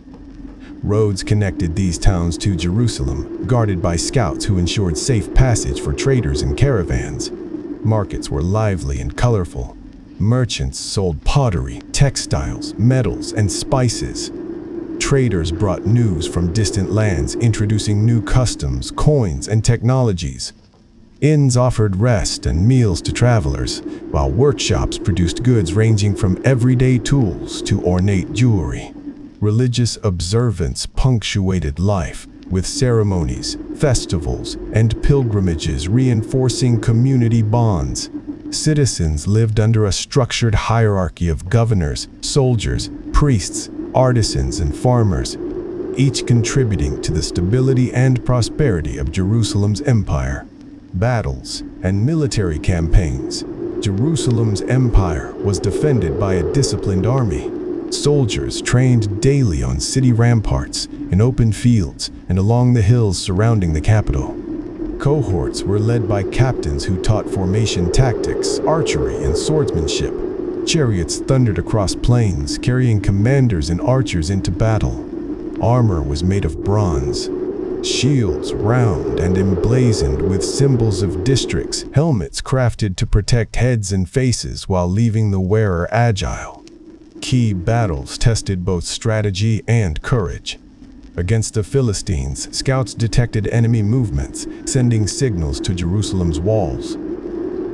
Roads connected these towns to Jerusalem, guarded by scouts who ensured safe passage for traders and caravans. Markets were lively and colorful. Merchants sold pottery, textiles, metals, and spices. Traders brought news from distant lands, introducing new customs, coins, and technologies. Inns offered rest and meals to travelers, while workshops produced goods ranging from everyday tools to ornate jewelry. Religious observance punctuated life, with ceremonies, festivals, and pilgrimages reinforcing community bonds. Citizens lived under a structured hierarchy of governors, soldiers, priests, artisans, and farmers, each contributing to the stability and prosperity of Jerusalem's empire. Battles and military campaigns. Jerusalem's empire was defended by a disciplined army. Soldiers trained daily on city ramparts, in open fields, and along the hills surrounding the capital. Cohorts were led by captains who taught formation tactics, archery, and swordsmanship. Chariots thundered across plains, carrying commanders and archers into battle. Armor was made of bronze. Shields round and emblazoned with symbols of districts, helmets crafted to protect heads and faces while leaving the wearer agile. Key battles tested both strategy and courage. Against the Philistines, scouts detected enemy movements, sending signals to Jerusalem's walls.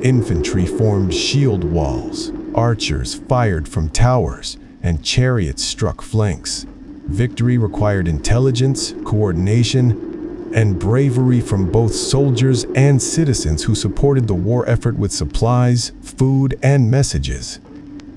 Infantry formed shield walls, archers fired from towers, and chariots struck flanks. Victory required intelligence, coordination, and bravery from both soldiers and citizens who supported the war effort with supplies, food, and messages.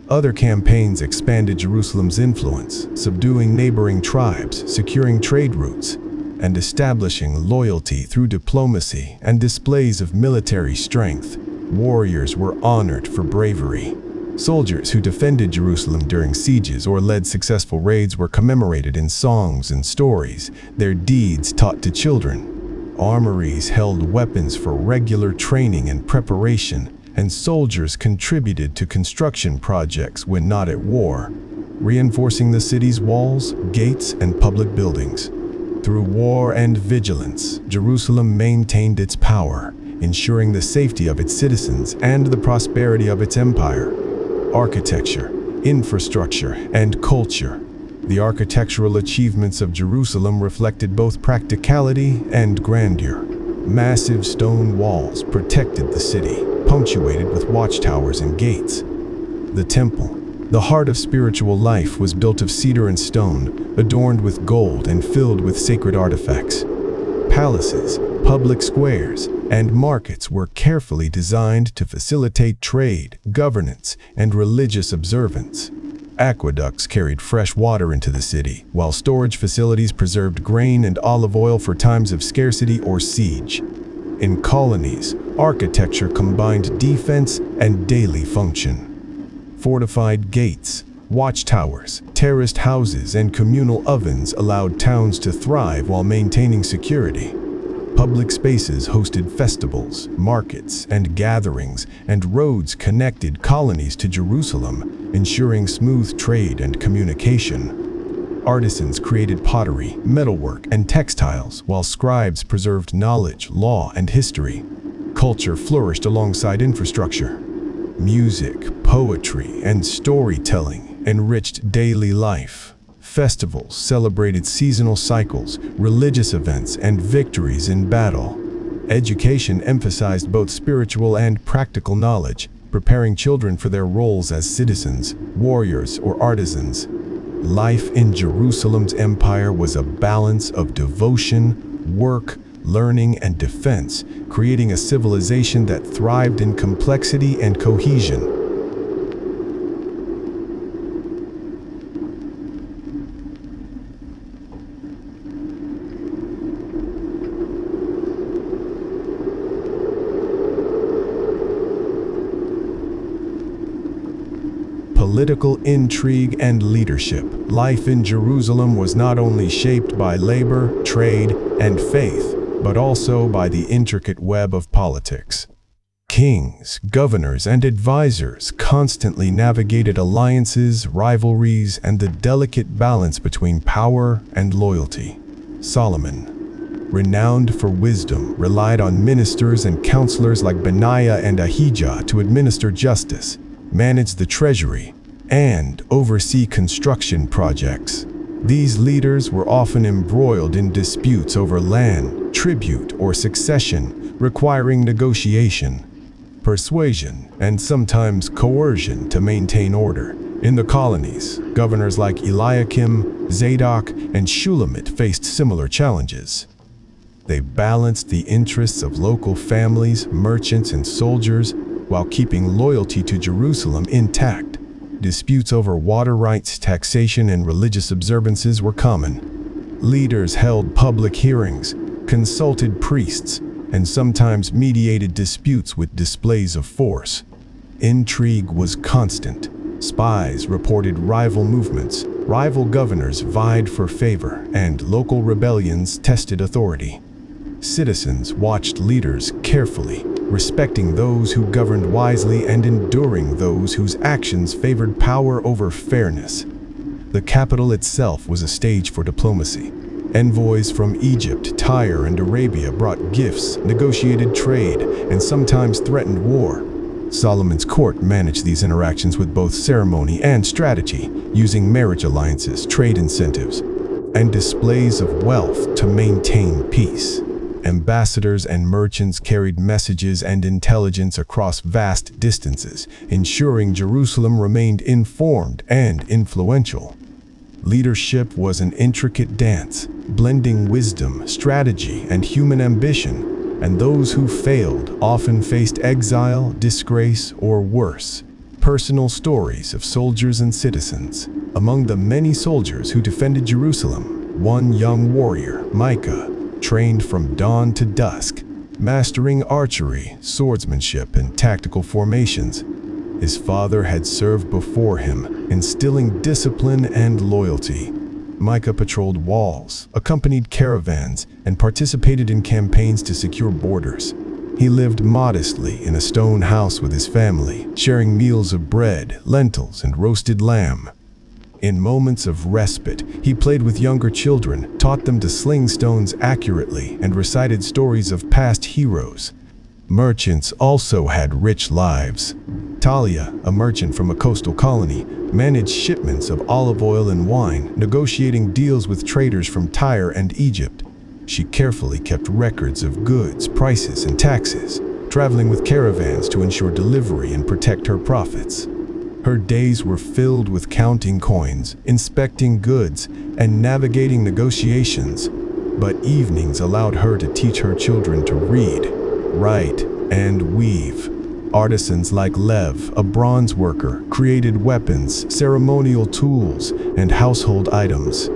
Other campaigns expanded Jerusalem's influence, subduing neighboring tribes, securing trade routes, and establishing loyalty through diplomacy and displays of military strength. Warriors were honored for bravery. Soldiers who defended Jerusalem during sieges or led successful raids were commemorated in songs and stories, their deeds taught to children. Armories held weapons for regular training and preparation, and soldiers contributed to construction projects when not at war, reinforcing the city's walls, gates, and public buildings. Through war and vigilance, Jerusalem maintained its power, ensuring the safety of its citizens and the prosperity of its empire. Architecture, infrastructure, and culture. The architectural achievements of Jerusalem reflected both practicality and grandeur. Massive stone walls protected the city, punctuated with watchtowers and gates. The temple, The heart of spiritual life was built of cedar and stone, adorned with gold and filled with sacred artifacts. Palaces, public squares, and markets were carefully designed to facilitate trade, governance, and religious observance. Aqueducts carried fresh water into the city, while storage facilities preserved grain and olive oil for times of scarcity or siege. In colonies, architecture combined defense and daily function. Fortified gates, watchtowers, terraced houses, and communal ovens allowed towns to thrive while maintaining security. Public spaces hosted festivals, markets, and gatherings, and roads connected colonies to Jerusalem, ensuring smooth trade and communication. Artisans created pottery, metalwork, and textiles, while scribes preserved knowledge, law, and history. Culture flourished alongside infrastructure. Music, poetry, and storytelling enriched daily life. Festivals celebrated seasonal cycles, religious events, and victories in battle. Education emphasized both spiritual and practical knowledge, preparing children for their roles as citizens, warriors, or artisans. Life in Jerusalem's empire was a balance of devotion, work, learning, and defense, creating a civilization that thrived in complexity and cohesion. Political intrigue and leadership. Life in Jerusalem was not only shaped by labor, trade, and faith, but also by the intricate web of politics. Kings, governors, and advisors constantly navigated alliances, rivalries, and the delicate balance between power and loyalty. Solomon, renowned for wisdom, relied on ministers and counselors like Benaiah and Ahijah to administer justice, manage the treasury, and oversee construction projects. These leaders were often embroiled in disputes over land, tribute, or succession, requiring negotiation, persuasion, and sometimes coercion to maintain order. In the colonies, governors like Eliakim, Zadok, and Shulamit faced similar challenges. They balanced the interests of local families, merchants, and soldiers while keeping loyalty to Jerusalem intact. Disputes over water rights, taxation, and religious observances were common. Leaders held public hearings, consulted priests, and sometimes mediated disputes with displays of force. Intrigue was constant. Spies reported rival movements, rival governors vied for favor, and local rebellions tested authority. Citizens watched leaders carefully, respecting those who governed wisely and enduring those whose actions favored power over fairness. The capital itself was a stage for diplomacy. Envoys from Egypt, Tyre, and Arabia brought gifts, negotiated trade, and sometimes threatened war. Solomon's court managed these interactions with both ceremony and strategy, using marriage alliances, trade incentives, and displays of wealth to maintain peace. Ambassadors and merchants carried messages and intelligence across vast distances, ensuring Jerusalem remained informed and influential. Leadership was an intricate dance, blending wisdom, strategy, and human ambition, and those who failed often faced exile, disgrace, or worse. Personal stories of soldiers and citizens. Among the many soldiers who defended Jerusalem, one young warrior, Micah, trained from dawn to dusk, mastering archery, swordsmanship, and tactical formations. His father had served before him, instilling discipline and loyalty. Micah patrolled walls, accompanied caravans, and participated in campaigns to secure borders. He lived modestly in a stone house with his family, sharing meals of bread, lentils, and roasted lamb. In moments of respite, he played with younger children, taught them to sling stones accurately, and recited stories of past heroes. Merchants also had rich lives. Talia, a merchant from a coastal colony, managed shipments of olive oil and wine, negotiating deals with traders from Tyre and Egypt. She carefully kept records of goods, prices, and taxes, traveling with caravans to ensure delivery and protect her profits. Her days were filled with counting coins, inspecting goods, and navigating negotiations. But evenings allowed her to teach her children to read, write, and weave. Artisans like Lev, a bronze worker, created weapons, ceremonial tools, and household items.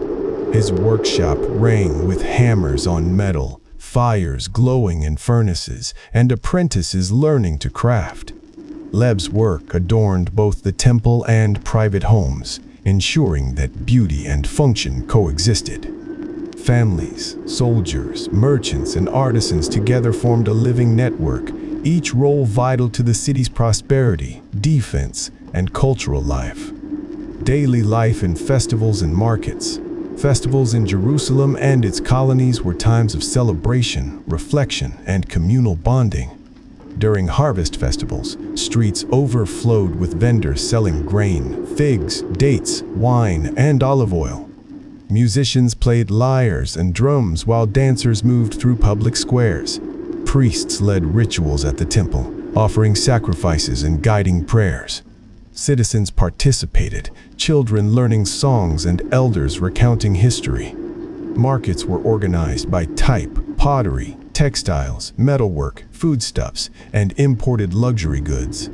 His workshop rang with hammers on metal, fires glowing in furnaces, and apprentices learning to craft. Lev's work adorned both the temple and private homes, ensuring that beauty and function coexisted. Families, soldiers, merchants, and artisans together formed a living network, each role vital to the city's prosperity, defense, and cultural life. Daily life in festivals and markets. Festivals in Jerusalem and its colonies were times of celebration, reflection, and communal bonding. During harvest festivals, streets overflowed with vendors selling grain, figs, dates, wine, and olive oil. Musicians played lyres and drums while dancers moved through public squares. Priests led rituals at the temple, offering sacrifices and guiding prayers. Citizens participated, children learning songs and elders recounting history. Markets were organized by type, pottery, textiles, metalwork, foodstuffs, and imported luxury goods.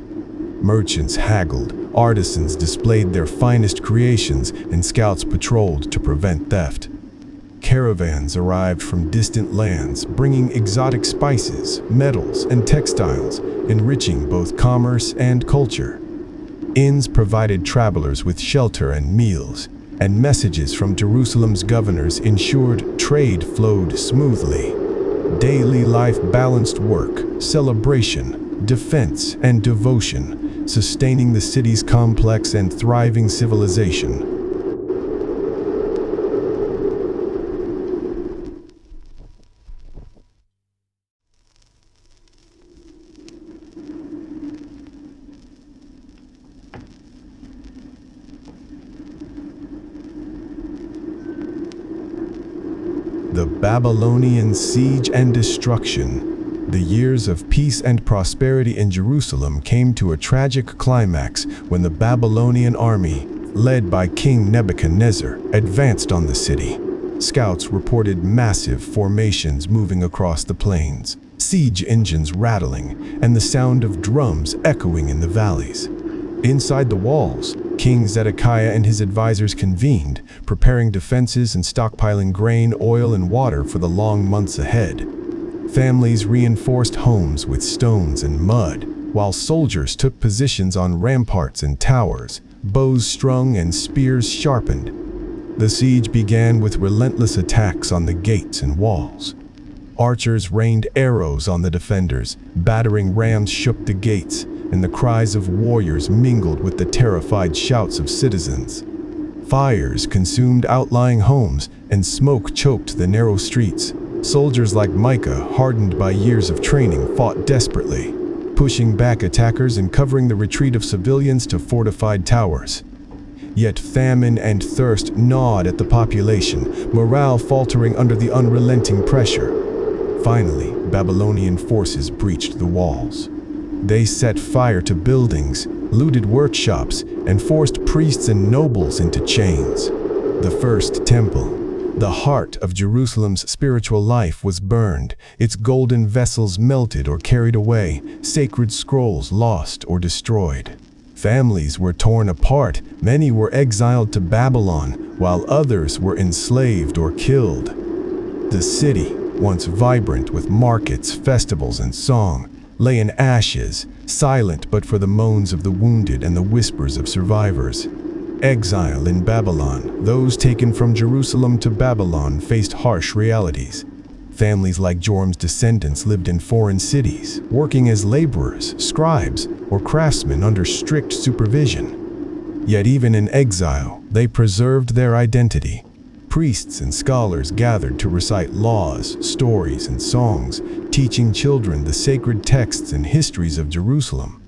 Merchants haggled, artisans displayed their finest creations, and scouts patrolled to prevent theft. Caravans arrived from distant lands, bringing exotic spices, metals, and textiles, enriching both commerce and culture. Inns provided travelers with shelter and meals, and messages from Jerusalem's governors ensured trade flowed smoothly. Daily life balanced work, celebration, defense, and devotion, sustaining the city's complex and thriving civilization. The Babylonian siege and destruction. The years of peace and prosperity in Jerusalem came to a tragic climax when the Babylonian army, led by King Nebuchadnezzar, advanced on the city. Scouts reported massive formations moving across the plains, siege engines rattling, and the sound of drums echoing in the valleys. Inside the walls, King Zedekiah and his advisors convened, preparing defenses and stockpiling grain, oil, and water for the long months ahead. Families reinforced homes with stones and mud, while soldiers took positions on ramparts and towers, bows strung and spears sharpened. The siege began with relentless attacks on the gates and walls. Archers rained arrows on the defenders, battering rams shook the gates, and the cries of warriors mingled with the terrified shouts of citizens. Fires consumed outlying homes, and smoke choked the narrow streets. Soldiers like Micah, hardened by years of training, fought desperately, pushing back attackers and covering the retreat of civilians to fortified towers. Yet famine and thirst gnawed at the population, morale faltering under the unrelenting pressure. Finally, Babylonian forces breached the walls. They set fire to buildings, looted workshops, and forced priests and nobles into chains. The first temple, the heart of Jerusalem's spiritual life, was burned, its golden vessels melted or carried away, sacred scrolls lost or destroyed. Families were torn apart, many were exiled to Babylon, while others were enslaved or killed. The city, once vibrant with markets, festivals, and song, lay in ashes, silent but for the moans of the wounded and the whispers of survivors. Exile in Babylon. Those taken from Jerusalem to Babylon faced harsh realities. Families like Joram's descendants lived in foreign cities, working as laborers, scribes, or craftsmen under strict supervision. Yet even in exile, they preserved their identity. Priests and scholars gathered to recite laws, stories, and songs, teaching children the sacred texts and histories of Jerusalem.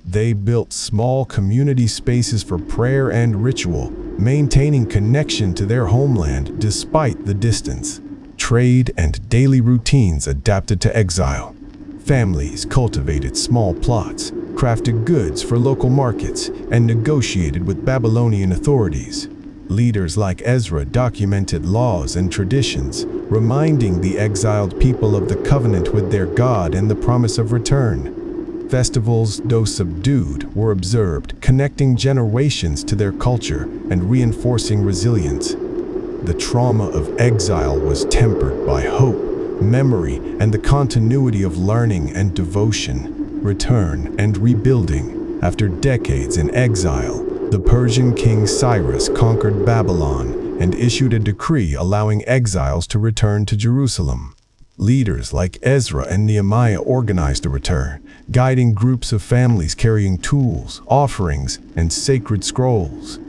They built small community spaces for prayer and ritual, maintaining connection to their homeland despite the distance. Trade and daily routines adapted to exile. Families cultivated small plots, handcrafted goods for local markets and negotiated with Babylonian authorities. Leaders like Ezra documented laws and traditions, reminding the exiled people of the covenant with their God and the promise of return. Festivals, though subdued, were observed, connecting generations to their culture and reinforcing resilience. The trauma of exile was tempered by hope, memory, and the continuity of learning and devotion. Return and rebuilding. After decades in exile, the Persian king Cyrus conquered Babylon and issued a decree allowing exiles to return to Jerusalem. Leaders like Ezra and Nehemiah organized a return, guiding groups of families carrying tools, offerings, and sacred scrolls.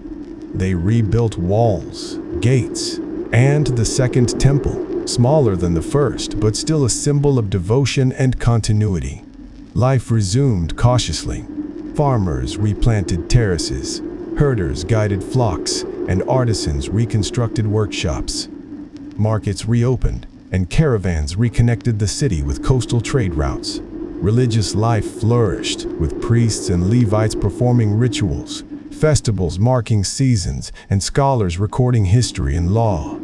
They rebuilt walls, gates, and the Second Temple, smaller than the first, but still a symbol of devotion and continuity. Life resumed cautiously. Farmers replanted terraces, herders guided flocks, and artisans reconstructed workshops. Markets reopened, and caravans reconnected the city with coastal trade routes. Religious life flourished, with priests and Levites performing rituals, festivals marking seasons, and scholars recording history and law.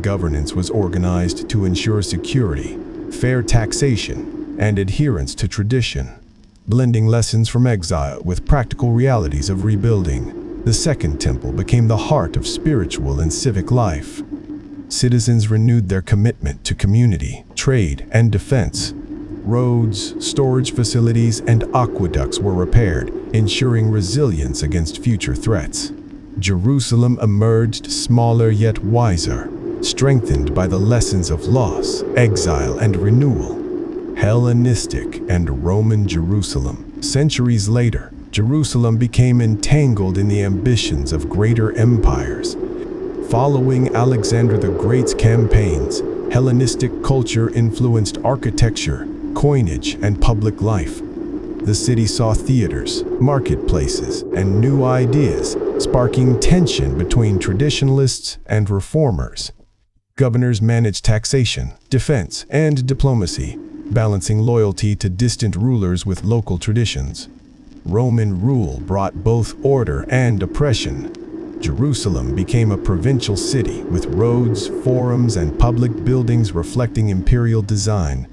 Governance was organized to ensure security, fair taxation, and adherence to tradition. Blending lessons from exile with practical realities of rebuilding, the Second Temple became the heart of spiritual and civic life. Citizens renewed their commitment to community, trade, and defense. Roads, storage facilities, and aqueducts were repaired, ensuring resilience against future threats. Jerusalem emerged smaller yet wiser, strengthened by the lessons of loss, exile, and renewal. Hellenistic and Roman Jerusalem. Centuries later, Jerusalem became entangled in the ambitions of greater empires. Following Alexander the Great's campaigns, Hellenistic culture influenced architecture, coinage, and public life. The city saw theaters, marketplaces, and new ideas, sparking tension between traditionalists and reformers. Governors managed taxation, defense, and diplomacy, balancing loyalty to distant rulers with local traditions. Roman rule brought both order and oppression. Jerusalem became a provincial city with roads, forums, and public buildings reflecting imperial design.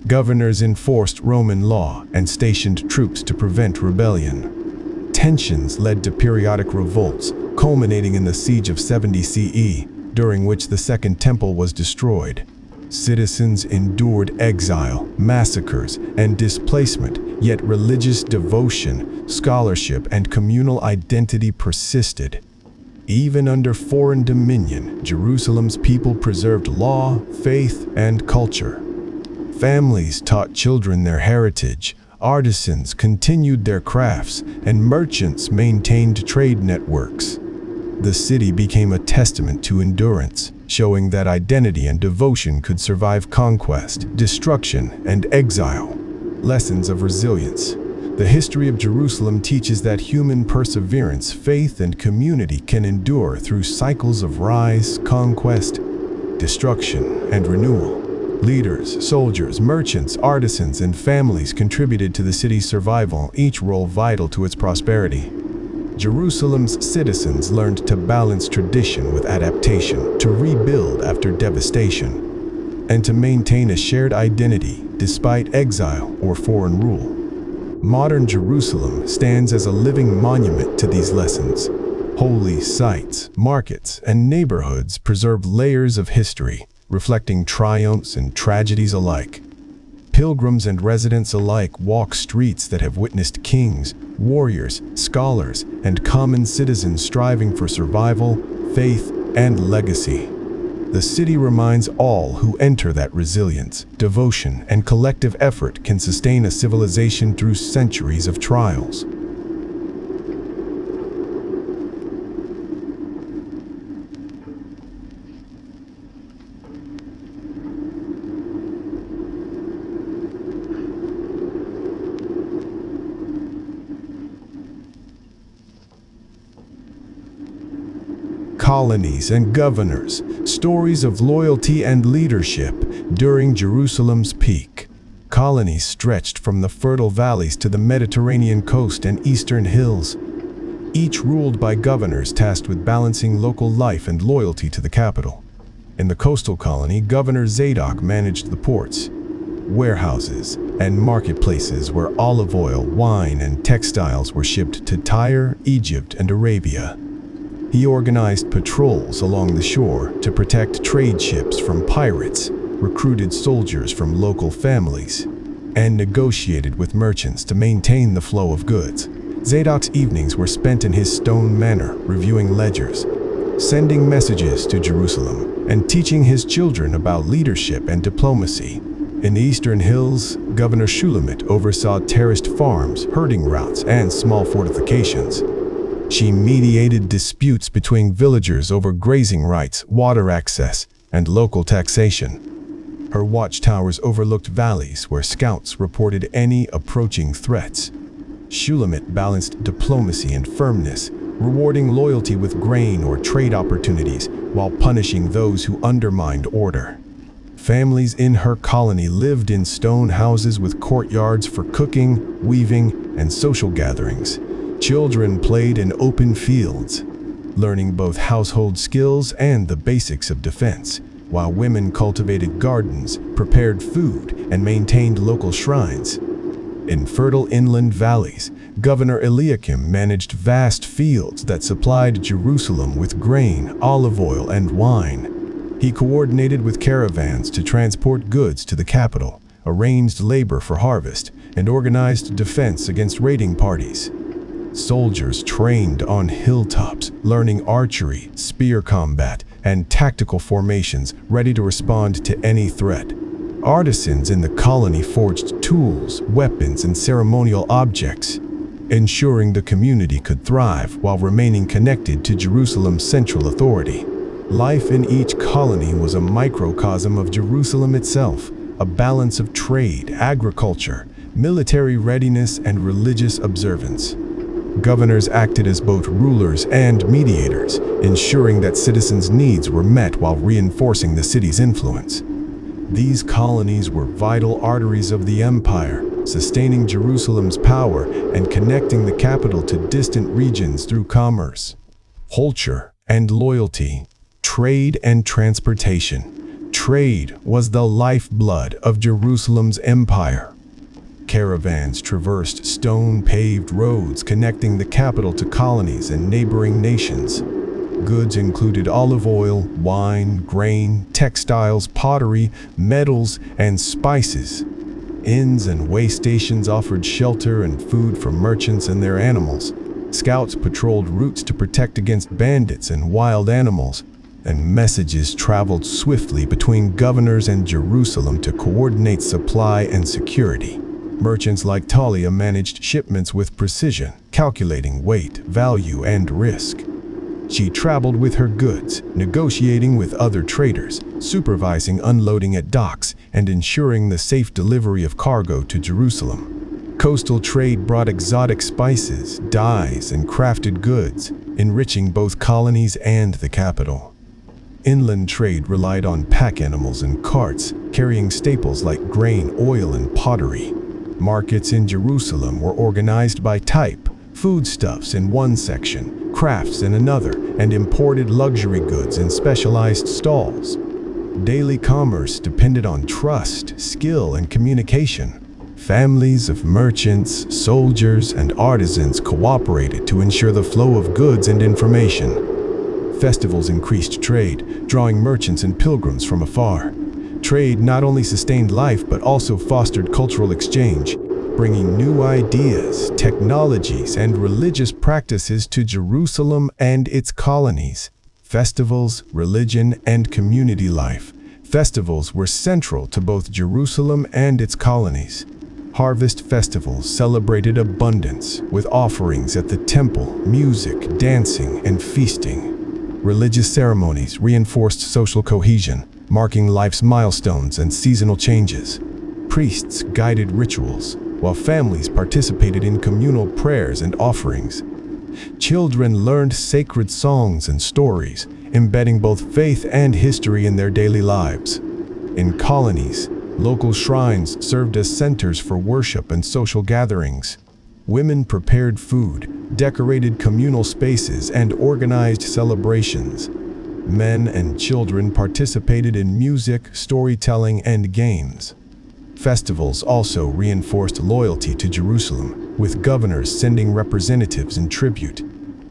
Governors enforced Roman law and stationed troops to prevent rebellion. Tensions led to periodic revolts, culminating in the Siege of 70 CE, during which the Second Temple was destroyed. Citizens endured exile, massacres, and displacement, yet religious devotion, scholarship, and communal identity persisted. Even under foreign dominion, Jerusalem's people preserved law, faith, and culture. Families taught children their heritage, artisans continued their crafts, and merchants maintained trade networks. The city became a testament to endurance, showing that identity and devotion could survive conquest, destruction, and exile. Lessons of resilience. The history of Jerusalem teaches that human perseverance, faith, and community can endure through cycles of rise, conquest, destruction, and renewal. Leaders, soldiers, merchants, artisans, and families contributed to the city's survival, each role vital to its prosperity. Jerusalem's citizens learned to balance tradition with adaptation, to rebuild after devastation, and to maintain a shared identity despite exile or foreign rule. Modern Jerusalem stands as a living monument to these lessons. Holy sites, markets, and neighborhoods preserve layers of history, reflecting triumphs and tragedies alike. Pilgrims and residents alike walk streets that have witnessed kings, warriors, scholars, and common citizens striving for survival, faith, and legacy. The city reminds all who enter that resilience, devotion, and collective effort can sustain a civilization through centuries of trials. Colonies and governors, stories of loyalty and leadership during Jerusalem's peak. colonies stretched from the fertile valleys to the Mediterranean coast and eastern hills, each ruled by governors tasked with balancing local life and loyalty to the capital. In the coastal colony, Governor Zadok managed the ports, warehouses, and marketplaces where olive oil, wine, and textiles were shipped to Tyre, Egypt, and Arabia. He organized patrols along the shore to protect trade ships from pirates, recruited soldiers from local families, and negotiated with merchants to maintain the flow of goods. Zadok's evenings were spent in his stone manor, reviewing ledgers, sending messages to Jerusalem, and teaching his children about leadership and diplomacy. In the eastern hills, Governor Shulamit oversaw terraced farms, herding routes, and small fortifications. She mediated disputes between villagers over grazing rights, water access, and local taxation. Her watchtowers overlooked valleys where scouts reported any approaching threats. Shulamit balanced diplomacy and firmness, rewarding loyalty with grain or trade opportunities while punishing those who undermined order. Families in her colony lived in stone houses with courtyards for cooking, weaving, and social gatherings. Children played in open fields, learning both household skills and the basics of defense, while women cultivated gardens, prepared food, and maintained local shrines. In fertile inland valleys, Governor Eliakim managed vast fields that supplied Jerusalem with grain, olive oil, and wine. He coordinated with caravans to transport goods to the capital, arranged labor for harvest, and organized defense against raiding parties. Soldiers trained on hilltops, learning archery, spear combat, and tactical formations, ready to respond to any threat. Artisans in the colony forged tools, weapons, and ceremonial objects, ensuring the community could thrive while remaining connected to Jerusalem's central authority. Life in each colony was a microcosm of Jerusalem itself, a balance of trade, agriculture, military readiness, and religious observance. Governors acted as both rulers and mediators, ensuring that citizens' needs were met while reinforcing the city's influence. These colonies were vital arteries of the empire, sustaining Jerusalem's power and connecting the capital to distant regions through commerce, culture, and loyalty, trade and transportation. Trade was the lifeblood of Jerusalem's empire. Caravans traversed stone-paved roads connecting the capital to colonies and neighboring nations. Goods included olive oil, wine, grain, textiles, pottery, metals, and spices. Inns and way stations offered shelter and food for merchants and their animals. Scouts patrolled routes to protect against bandits and wild animals, and messages traveled swiftly between governors and Jerusalem to coordinate supply and security. Merchants like Talia managed shipments with precision, calculating weight, value, and risk. She traveled with her goods, negotiating with other traders, supervising unloading at docks, and ensuring the safe delivery of cargo to Jerusalem. Coastal trade brought exotic spices, dyes, and crafted goods, enriching both colonies and the capital. Inland trade relied on pack animals and carts, carrying staples like grain, oil, and pottery. Markets in Jerusalem were organized by type: foodstuffs in one section, crafts in another, and imported luxury goods in specialized stalls. Daily commerce depended on trust, skill, and communication. Families of merchants, soldiers, and artisans cooperated to ensure the flow of goods and information. Festivals increased trade, drawing merchants and pilgrims from afar. Trade not only sustained life but also fostered cultural exchange, bringing new ideas, technologies, and religious practices to Jerusalem and its colonies. Festivals, religion, and community life. Festivals were central to both Jerusalem and its colonies. Harvest festivals celebrated abundance, with offerings at the temple, music, dancing, and feasting. Religious ceremonies reinforced social cohesion, marking life's milestones and seasonal changes. Priests guided rituals, while families participated in communal prayers and offerings. Children learned sacred songs and stories, embedding both faith and history in their daily lives. In colonies, Local shrines served as centers for worship and social gatherings. Women prepared food, decorated communal spaces, and organized celebrations. Men and children participated in music, storytelling, and games. Festivals also reinforced loyalty to Jerusalem, with governors sending representatives in tribute,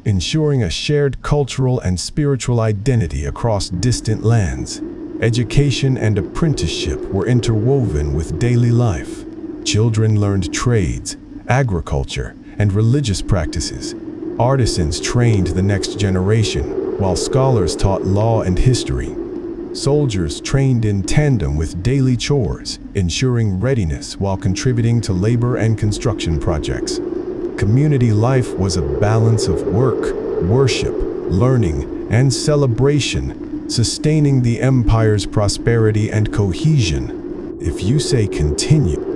ensuring a shared cultural and spiritual identity across distant lands. Education and apprenticeship were interwoven with daily life. Children learned trades, agriculture, and religious practices. Artisans trained the next generation, while scholars taught law and history. Soldiers trained in tandem with daily chores, ensuring readiness while contributing to labor and construction projects. Community life was a balance of work, worship, learning, and celebration, sustaining the empire's prosperity and cohesion. If you say continue,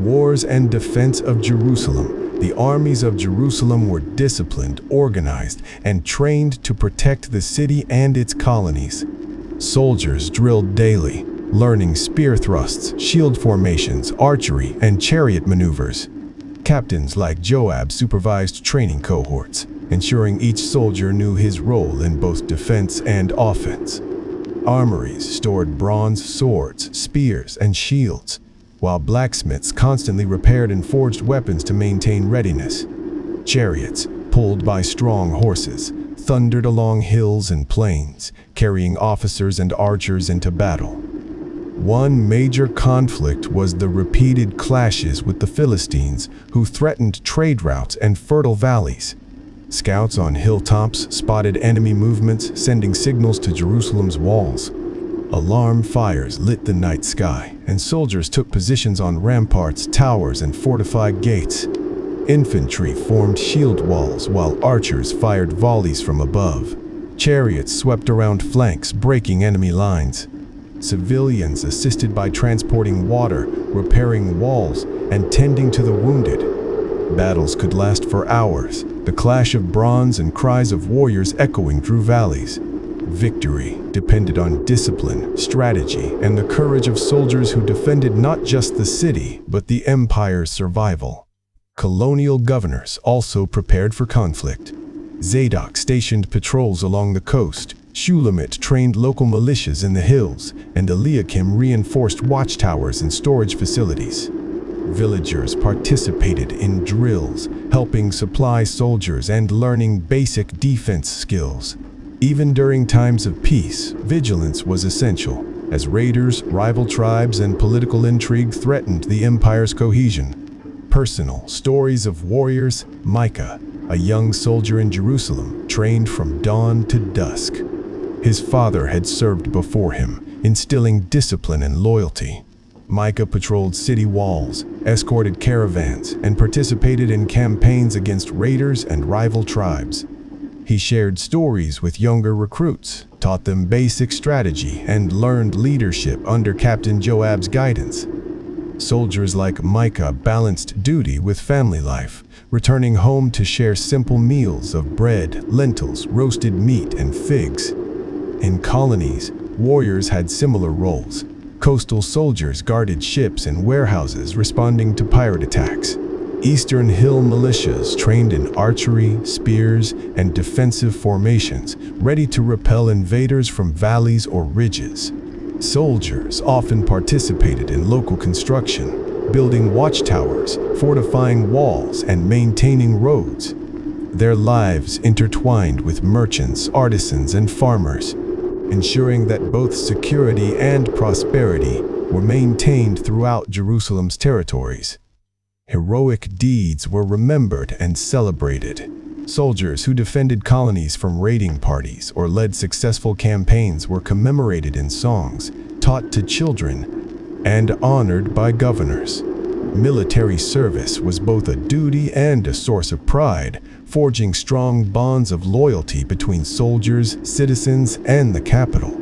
wars and defense of Jerusalem. The armies of Jerusalem were disciplined, organized, and trained to protect the city and its colonies. Soldiers drilled daily, learning spear thrusts, shield formations, archery, and chariot maneuvers. Captains like Joab supervised training cohorts, ensuring each soldier knew his role in both defense and offense. Armories stored bronze swords, spears, and shields, while blacksmiths constantly repaired and forged weapons to maintain readiness. Chariots, pulled by strong horses, thundered along hills and plains, carrying officers and archers into battle. One major conflict was the repeated clashes with the Philistines, who threatened trade routes and fertile valleys. Scouts on hilltops spotted enemy movements, sending signals to Jerusalem's walls. Alarm fires lit the night sky, and soldiers took positions on ramparts, towers, and fortified gates. Infantry formed shield walls, while archers fired volleys from above. Chariots swept around flanks, breaking enemy lines. Civilians assisted by transporting water, repairing walls, and tending to the wounded. Battles could last for hours, the clash of bronze and cries of warriors echoing through valleys. Victory depended on discipline, strategy, and the courage of soldiers who defended not just the city, but the empire's survival. Colonial governors also prepared for conflict. Zadok stationed patrols along the coast, Shulamit trained local militias in the hills, and Eliakim reinforced watchtowers and storage facilities. Villagers participated in drills, helping supply soldiers and learning basic defense skills. Even during times of peace, vigilance was essential, as raiders, rival tribes, and political intrigue threatened the empire's cohesion. Personal stories of warriors. Micah, a young soldier in Jerusalem, trained from dawn to dusk. His father had served before him, instilling discipline and loyalty. Micah patrolled city walls, escorted caravans, and participated in campaigns against raiders and rival tribes. He shared stories with younger recruits, taught them basic strategy, and learned leadership under Captain Joab's guidance. Soldiers like Micah balanced duty with family life, returning home to share simple meals of bread, lentils, roasted meat, and figs. In colonies, warriors had similar roles. Coastal soldiers guarded ships and warehouses, responding to pirate attacks. Eastern Hill militias trained in archery, spears, and defensive formations, ready to repel invaders from valleys or ridges. Soldiers often participated in local construction, building watchtowers, fortifying walls, and maintaining roads. Their lives intertwined with merchants, artisans, and farmers, ensuring that both security and prosperity were maintained throughout Jerusalem's territories. Heroic deeds were remembered and celebrated. Soldiers who defended colonies from raiding parties or led successful campaigns were commemorated in songs, taught to children, and honored by governors. Military service was both a duty and a source of pride, forging strong bonds of loyalty between soldiers, citizens, and the capital.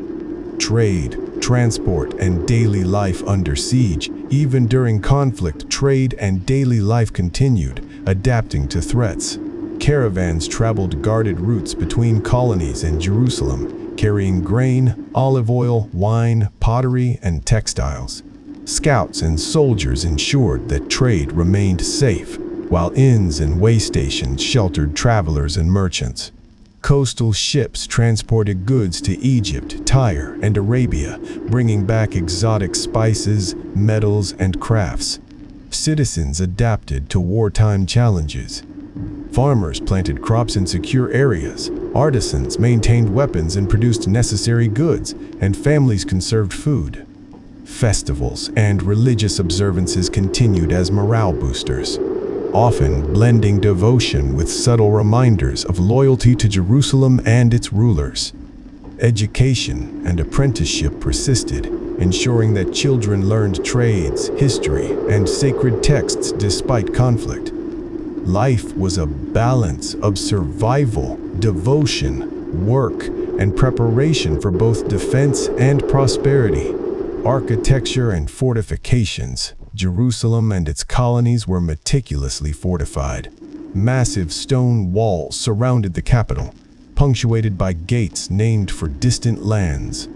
trade, transport, and daily life under siege. Even during conflict, trade and daily life continued, adapting to threats. Caravans traveled guarded routes between colonies and Jerusalem, carrying grain, olive oil, wine, pottery, and textiles. Scouts and soldiers ensured that trade remained safe, while inns and way stations sheltered travelers and merchants. Coastal ships transported goods to Egypt, Tyre, and Arabia, bringing back exotic spices, metals, and crafts. Citizens adapted to wartime challenges. Farmers planted crops in secure areas, artisans maintained weapons and produced necessary goods, and families conserved food. Festivals and religious observances continued as morale boosters, often blending devotion with subtle reminders of loyalty to Jerusalem and its rulers. Education and apprenticeship persisted, ensuring that children learned trades, history, and sacred texts despite conflict. Life was a balance of survival, devotion, work, and preparation for both defense and prosperity. Architecture and fortifications. Jerusalem and its colonies were meticulously fortified. Massive stone walls surrounded the capital, punctuated by gates named for distant lands.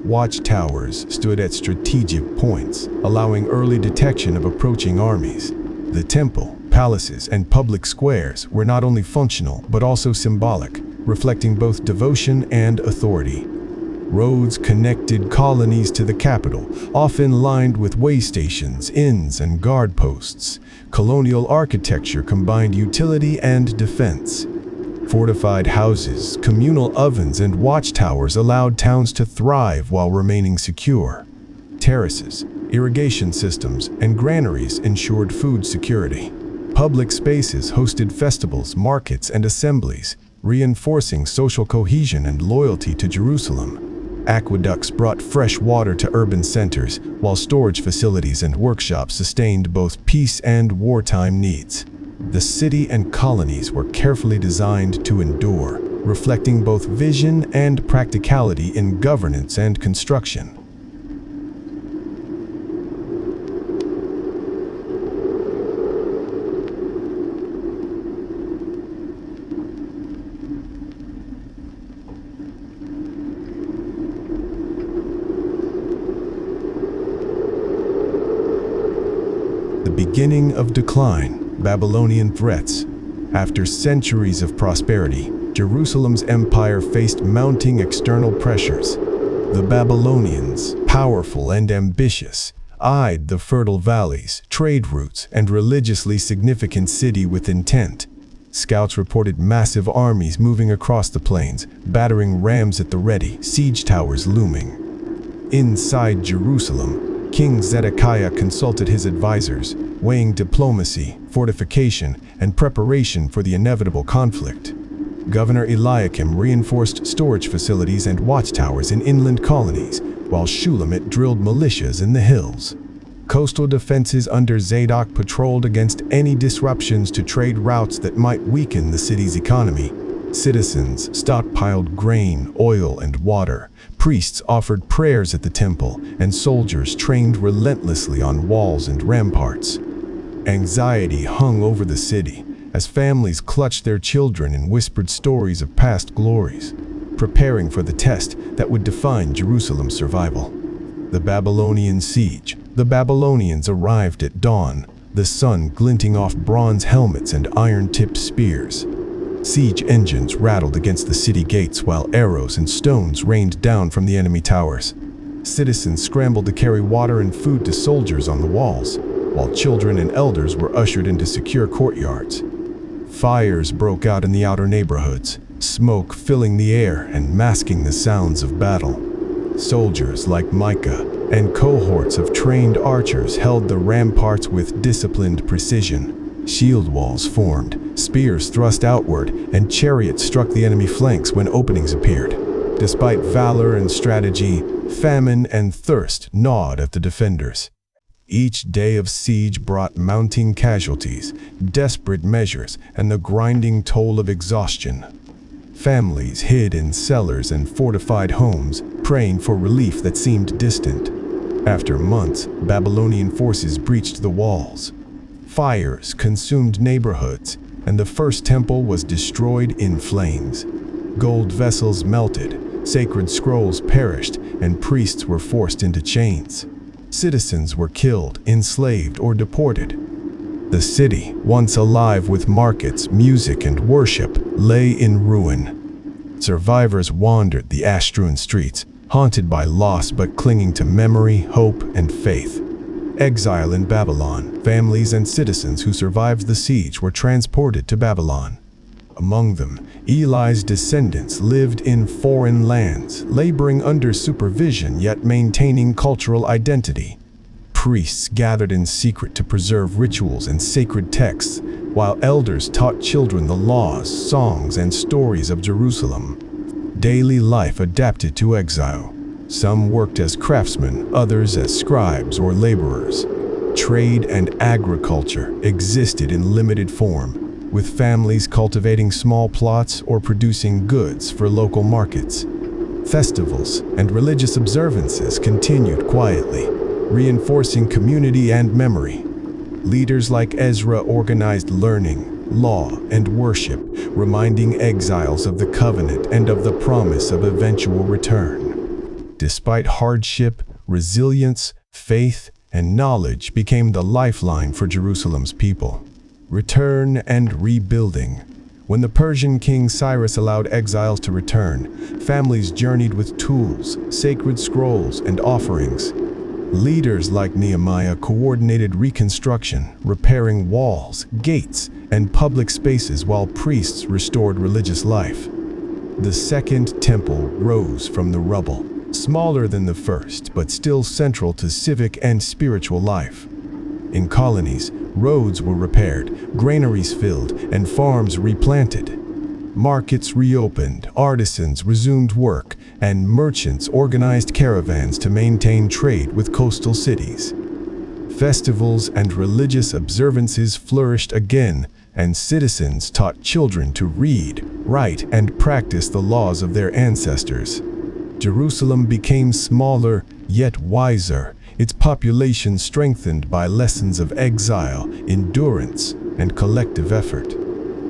Watchtowers stood at strategic points, allowing early detection of approaching armies. The temple, palaces, and public squares were not only functional but also symbolic, reflecting both devotion and authority. Roads connected colonies to the capital, often lined with way stations, inns, and guard posts. Colonial architecture combined utility and defense. Fortified houses, communal ovens, and watchtowers allowed towns to thrive while remaining secure. Terraces, irrigation systems, and granaries ensured food security. Public spaces hosted festivals, markets, and assemblies, reinforcing social cohesion and loyalty to Jerusalem. Aqueducts brought fresh water to urban centers, while storage facilities and workshops sustained both peace and wartime needs. The city and colonies were carefully designed to endure, reflecting both vision and practicality in governance and construction. Beginning of decline, Babylonian threats. After centuries of prosperity, Jerusalem's empire faced mounting external pressures. The Babylonians, powerful and ambitious, eyed the fertile valleys, trade routes, and religiously significant city with intent. Scouts reported massive armies moving across the plains, battering rams at the ready, siege towers looming. Inside Jerusalem, King Zedekiah consulted his advisors, weighing diplomacy, fortification, and preparation for the inevitable conflict. Governor Eliakim reinforced storage facilities and watchtowers in inland colonies, while Shulamit drilled militias in the hills. Coastal defenses under Zadok patrolled against any disruptions to trade routes that might weaken the city's economy. Citizens stockpiled grain, oil, and water. Priests offered prayers at the temple, and soldiers trained relentlessly on walls and ramparts. Anxiety hung over the city as families clutched their children and whispered stories of past glories, preparing for the test that would define Jerusalem's survival. The Babylonian siege. The Babylonians arrived at dawn, the sun glinting off bronze helmets and iron-tipped spears. Siege engines rattled against the city gates while arrows and stones rained down from the enemy towers. Citizens scrambled to carry water and food to soldiers on the walls, while children and elders were ushered into secure courtyards. Fires broke out in the outer neighborhoods, smoke filling the air and masking the sounds of battle. Soldiers like Micah and cohorts of trained archers held the ramparts with disciplined precision. Shield walls formed, spears thrust outward, and chariots struck the enemy flanks when openings appeared. Despite valor and strategy, famine and thirst gnawed at the defenders. Each day of siege brought mounting casualties, desperate measures, and the grinding toll of exhaustion. Families hid in cellars and fortified homes, praying for relief that seemed distant. After months, Babylonian forces breached the walls. Fires consumed neighborhoods, and the first temple was destroyed in flames. Gold vessels melted, sacred scrolls perished, and priests were forced into chains. Citizens were killed, enslaved, or deported. The city, once alive with markets, music, and worship, lay in ruin. Survivors wandered the ash-strewn streets, haunted by loss but clinging to memory, hope, and faith. Exile in Babylon, families and citizens who survived the siege were transported to Babylon. Among them, Eli's descendants lived in foreign lands, laboring under supervision yet maintaining cultural identity. Priests gathered in secret to preserve rituals and sacred texts, while elders taught children the laws, songs, and stories of Jerusalem. Daily life adapted to exile. Some worked as craftsmen, others as scribes or laborers. Trade and agriculture existed in limited form, with families cultivating small plots or producing goods for local markets. Festivals and religious observances continued quietly, reinforcing community and memory. Leaders like Ezra organized learning, law, and worship, reminding exiles of the covenant and of the promise of eventual return. Despite hardship, resilience, faith, and knowledge became the lifeline for Jerusalem's people. Return and rebuilding. When the Persian king Cyrus allowed exiles to return, families journeyed with tools, sacred scrolls, and offerings. Leaders like Nehemiah coordinated reconstruction, repairing walls, gates, and public spaces while priests restored religious life. The Second Temple rose from the rubble, smaller than the first, but still central to civic and spiritual life. In colonies, roads were repaired, granaries filled, and farms replanted. Markets reopened, artisans resumed work, and merchants organized caravans to maintain trade with coastal cities. Festivals and religious observances flourished again, and citizens taught children to read, write, and practice the laws of their ancestors. Jerusalem became smaller, yet wiser, its population strengthened by lessons of exile, endurance, and collective effort.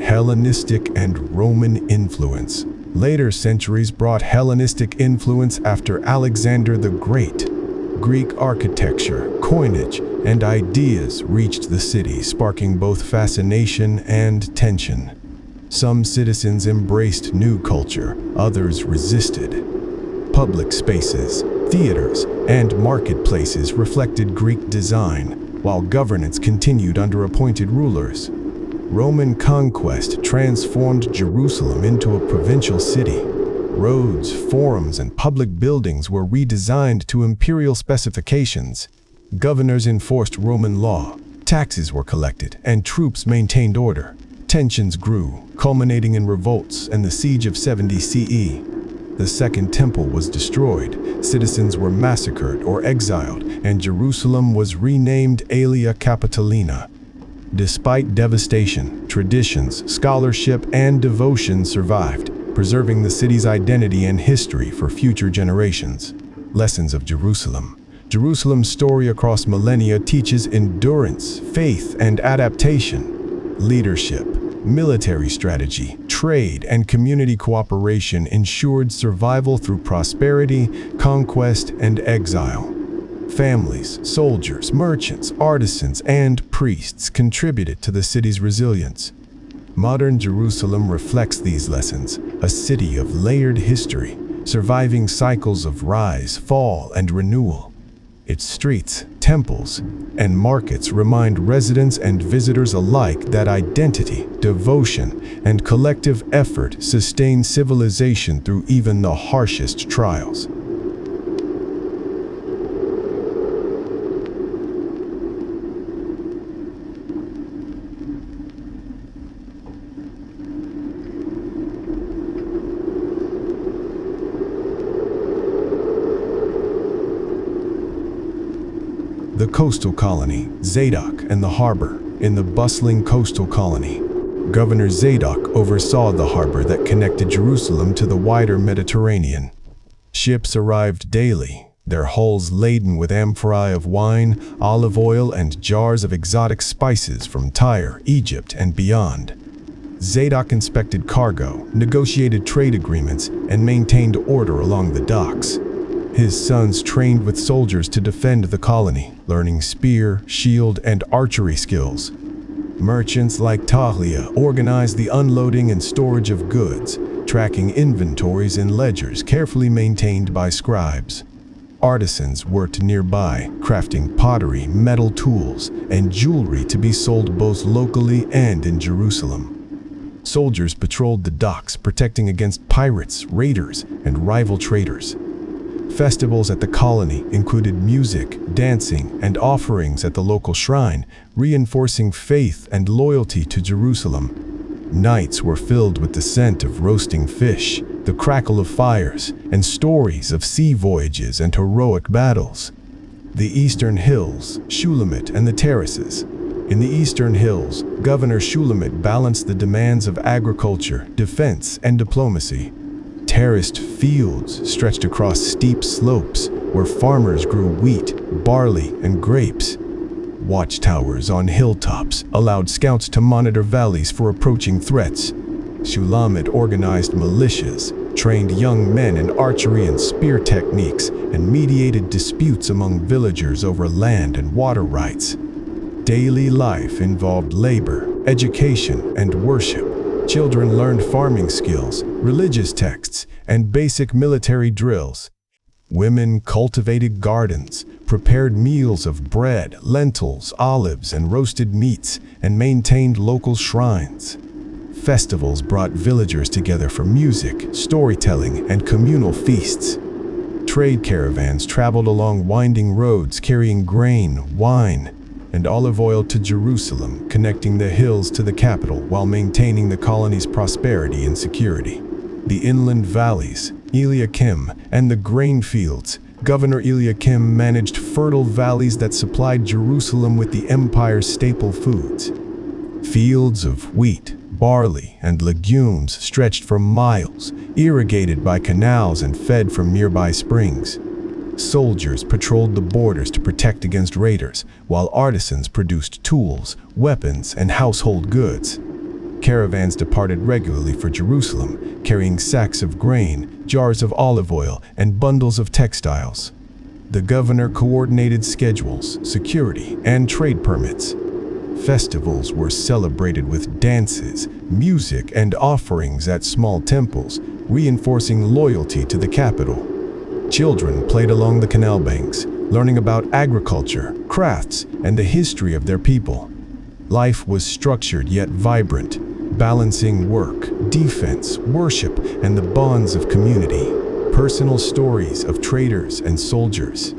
Hellenistic and Roman influence. Later centuries brought Hellenistic influence after Alexander the Great. Greek architecture, coinage, and ideas reached the city, sparking both fascination and tension. Some citizens embraced new culture, others resisted. Public spaces, theaters, and marketplaces reflected Greek design, while governance continued under appointed rulers. Roman conquest transformed Jerusalem into a provincial city. Roads, forums, and public buildings were redesigned to imperial specifications. Governors enforced Roman law, taxes were collected, and troops maintained order. Tensions grew, culminating in revolts and the siege of 70 CE. The Second Temple was destroyed, citizens were massacred or exiled, and Jerusalem was renamed Aelia Capitolina. Despite devastation, traditions, scholarship, and devotion survived, preserving the city's identity and history for future generations. Lessons of Jerusalem. Jerusalem's story across millennia teaches endurance, faith, and adaptation. Leadership, military strategy, trade, and community cooperation ensured survival through prosperity, conquest, and exile. Families, soldiers, merchants, artisans, and priests contributed to the city's resilience. Modern Jerusalem reflects these lessons, a city of layered history, surviving cycles of rise, fall, and renewal. Its streets, temples, and markets remind residents and visitors alike that identity, devotion, and collective effort sustain civilization through even the harshest trials. The coastal colony, Zadok, and the harbor. In the bustling coastal colony, Governor Zadok oversaw the harbor that connected Jerusalem to the wider Mediterranean. Ships arrived daily, their hulls laden with amphorae of wine, olive oil, and jars of exotic spices from Tyre, Egypt, and beyond. Zadok inspected cargo, negotiated trade agreements, and maintained order along the docks. His sons trained with soldiers to defend the colony, learning spear, shield, and archery skills. Merchants like Talia organized the unloading and storage of goods, tracking inventories in ledgers carefully maintained by scribes. Artisans worked nearby, crafting pottery, metal tools, and jewelry to be sold both locally and in Jerusalem. Soldiers patrolled the docks, protecting against pirates, raiders, and rival traders. Festivals at the colony included music, dancing, and offerings at the local shrine, reinforcing faith and loyalty to Jerusalem. Nights were filled with the scent of roasting fish, the crackle of fires, and stories of sea voyages and heroic battles. The Eastern Hills, Shulamit, and the Terraces. In the Eastern Hills, Governor Shulamit balanced the demands of agriculture, defense, and diplomacy. Terraced fields stretched across steep slopes where farmers grew wheat, barley, and grapes. Watchtowers on hilltops allowed scouts to monitor valleys for approaching threats. Shulamit organized militias, trained young men in archery and spear techniques, and mediated disputes among villagers over land and water rights. Daily life involved labor, education, and worship. Children learned farming skills, religious texts, and basic military drills. Women cultivated gardens, prepared meals of bread, lentils, olives, and roasted meats, and maintained local shrines. Festivals brought villagers together for music, storytelling, and communal feasts. Trade caravans traveled along winding roads carrying grain, wine, and olive oil to Jerusalem, connecting the hills to the capital while maintaining the colony's prosperity and security. The inland valleys, Eliakim, and the grain fields. Governor Eliakim managed fertile valleys that supplied Jerusalem with the empire's staple foods. Fields of wheat, barley, and legumes stretched for miles, irrigated by canals and fed from nearby springs. Soldiers patrolled the borders to protect against raiders, while artisans produced tools, weapons, and household goods. Caravans departed regularly for Jerusalem, carrying sacks of grain, jars of olive oil, and bundles of textiles. The governor coordinated schedules, security, and trade permits. Festivals were celebrated with dances, music, and offerings at small temples, reinforcing loyalty to the capital. Children played along the canal banks, learning about agriculture, crafts, and the history of their people. Life was structured yet vibrant, balancing work, defense, worship, and the bonds of community. Personal stories of traders and soldiers.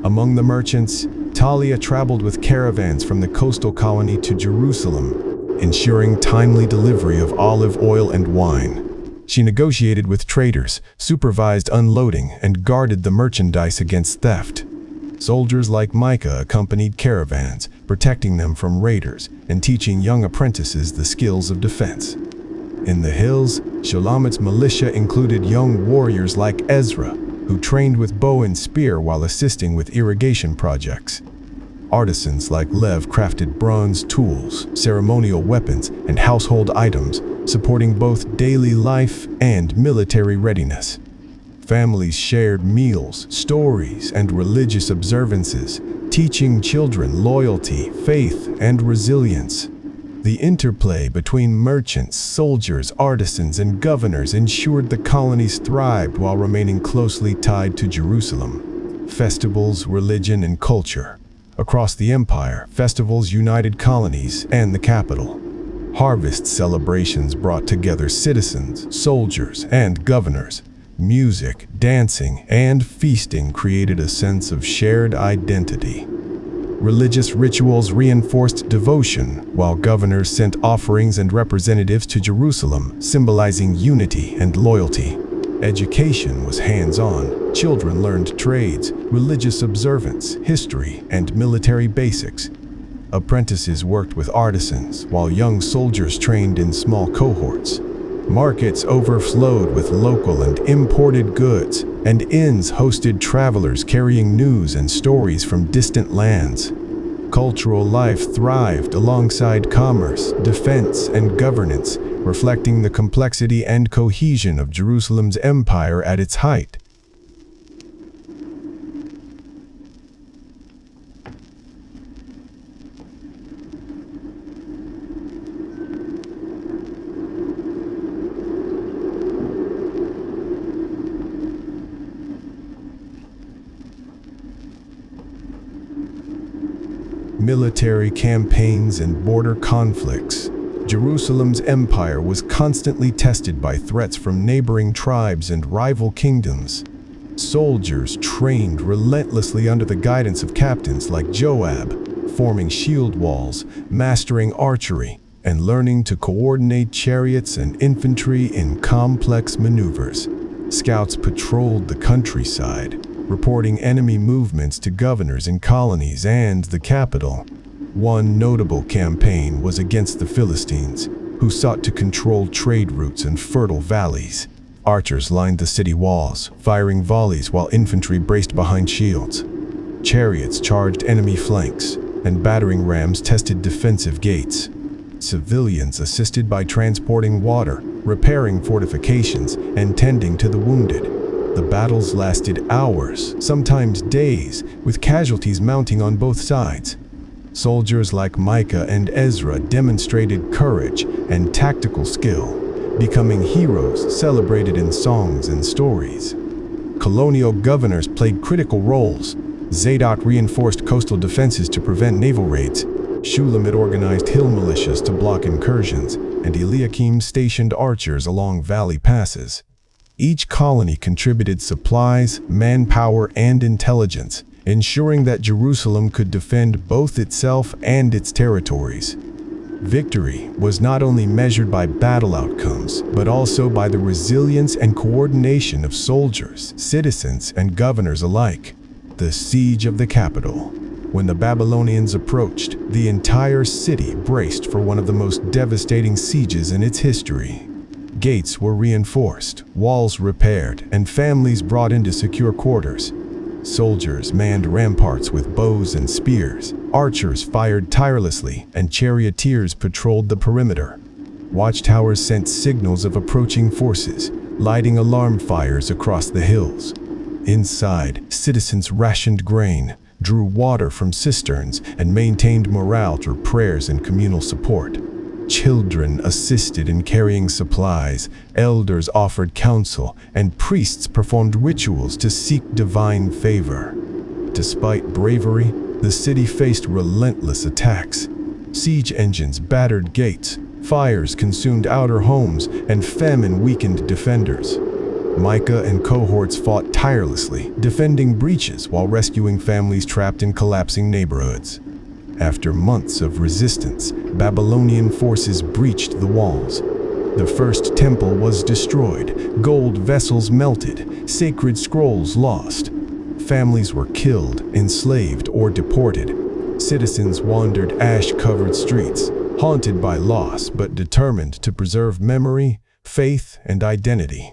Among the merchants, Talia traveled with caravans from the coastal colony to Jerusalem, ensuring timely delivery of olive oil and wine. She negotiated with traders, supervised unloading, and guarded the merchandise against theft. Soldiers like Micah accompanied caravans, protecting them from raiders and teaching young apprentices the skills of defense. In the hills, Shulamit's militia included young warriors like Ezra, who trained with bow and spear while assisting with irrigation projects. Artisans like Lev crafted bronze tools, ceremonial weapons, and household items, supporting both daily life and military readiness. Families shared meals, stories, and religious observances, teaching children loyalty, faith, and resilience. The interplay between merchants, soldiers, artisans, and governors ensured the colonies thrived while remaining closely tied to Jerusalem. Festivals, religion, and culture. Across the empire, festivals united colonies and the capital. Harvest celebrations brought together citizens, soldiers, and governors. Music, dancing, and feasting created a sense of shared identity. Religious rituals reinforced devotion, while governors sent offerings and representatives to Jerusalem, symbolizing unity and loyalty. Education was hands-on. Children learned trades, religious observance, history, and military basics. apprentices worked with artisans, while young soldiers trained in small cohorts. Markets overflowed with local and imported goods, and inns hosted travelers carrying news and stories from distant lands. Cultural life thrived alongside commerce, defense, and governance, reflecting the complexity and cohesion of Jerusalem's empire at its height. Military campaigns and border conflicts. Jerusalem's empire was constantly tested by threats from neighboring tribes and rival kingdoms. Soldiers trained relentlessly under the guidance of captains like Joab, forming shield walls, mastering archery, and learning to coordinate chariots and infantry in complex maneuvers. Scouts patrolled the countryside, reporting enemy movements to governors in colonies and the capital. One notable campaign was against the Philistines, who sought to control trade routes and fertile valleys. Archers lined the city walls, firing volleys while infantry braced behind shields. Chariots charged enemy flanks, and battering rams tested defensive gates. Civilians assisted by transporting water, repairing fortifications, and tending to the wounded. The battles lasted hours, sometimes days, with casualties mounting on both sides. Soldiers like Micah and Ezra demonstrated courage and tactical skill, becoming heroes celebrated in songs and stories. Colonial governors played critical roles. Zadok reinforced coastal defenses to prevent naval raids. Shulamit organized hill militias to block incursions, and Eliakim stationed archers along valley passes. Each colony contributed supplies, manpower, and intelligence, ensuring that Jerusalem could defend both itself and its territories. Victory was not only measured by battle outcomes, but also by the resilience and coordination of soldiers, citizens, and governors alike. The siege of the capital. When the Babylonians approached, the entire city braced for one of the most devastating sieges in its history. Gates were reinforced, walls repaired, and families brought into secure quarters. Soldiers manned ramparts with bows and spears, archers fired tirelessly, and charioteers patrolled the perimeter. Watchtowers sent signals of approaching forces, lighting alarm fires across the hills. Inside, citizens rationed grain, drew water from cisterns, and maintained morale through prayers and communal support. Children assisted in carrying supplies, elders offered counsel, and priests performed rituals to seek divine favor. Despite bravery, the city faced relentless attacks. Siege engines battered gates, fires consumed outer homes, and famine weakened defenders. Micah and cohorts fought tirelessly, defending breaches while rescuing families trapped in collapsing neighborhoods. After months of resistance, Babylonian forces breached the walls. The first temple was destroyed, gold vessels melted, sacred scrolls lost. Families were killed, enslaved, or deported. Citizens wandered ash-covered streets, haunted by loss but determined to preserve memory, faith, and identity.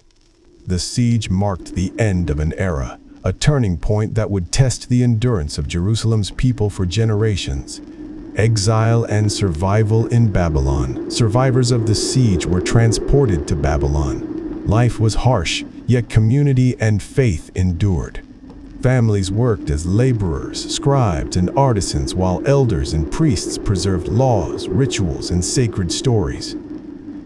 The siege marked the end of an era, a turning point that would test the endurance of Jerusalem's people for generations. Exile and survival in Babylon. Survivors of the siege were transported to Babylon. Life was harsh, yet community and faith endured. Families worked as laborers, scribes, and artisans, while elders and priests preserved laws, rituals, and sacred stories.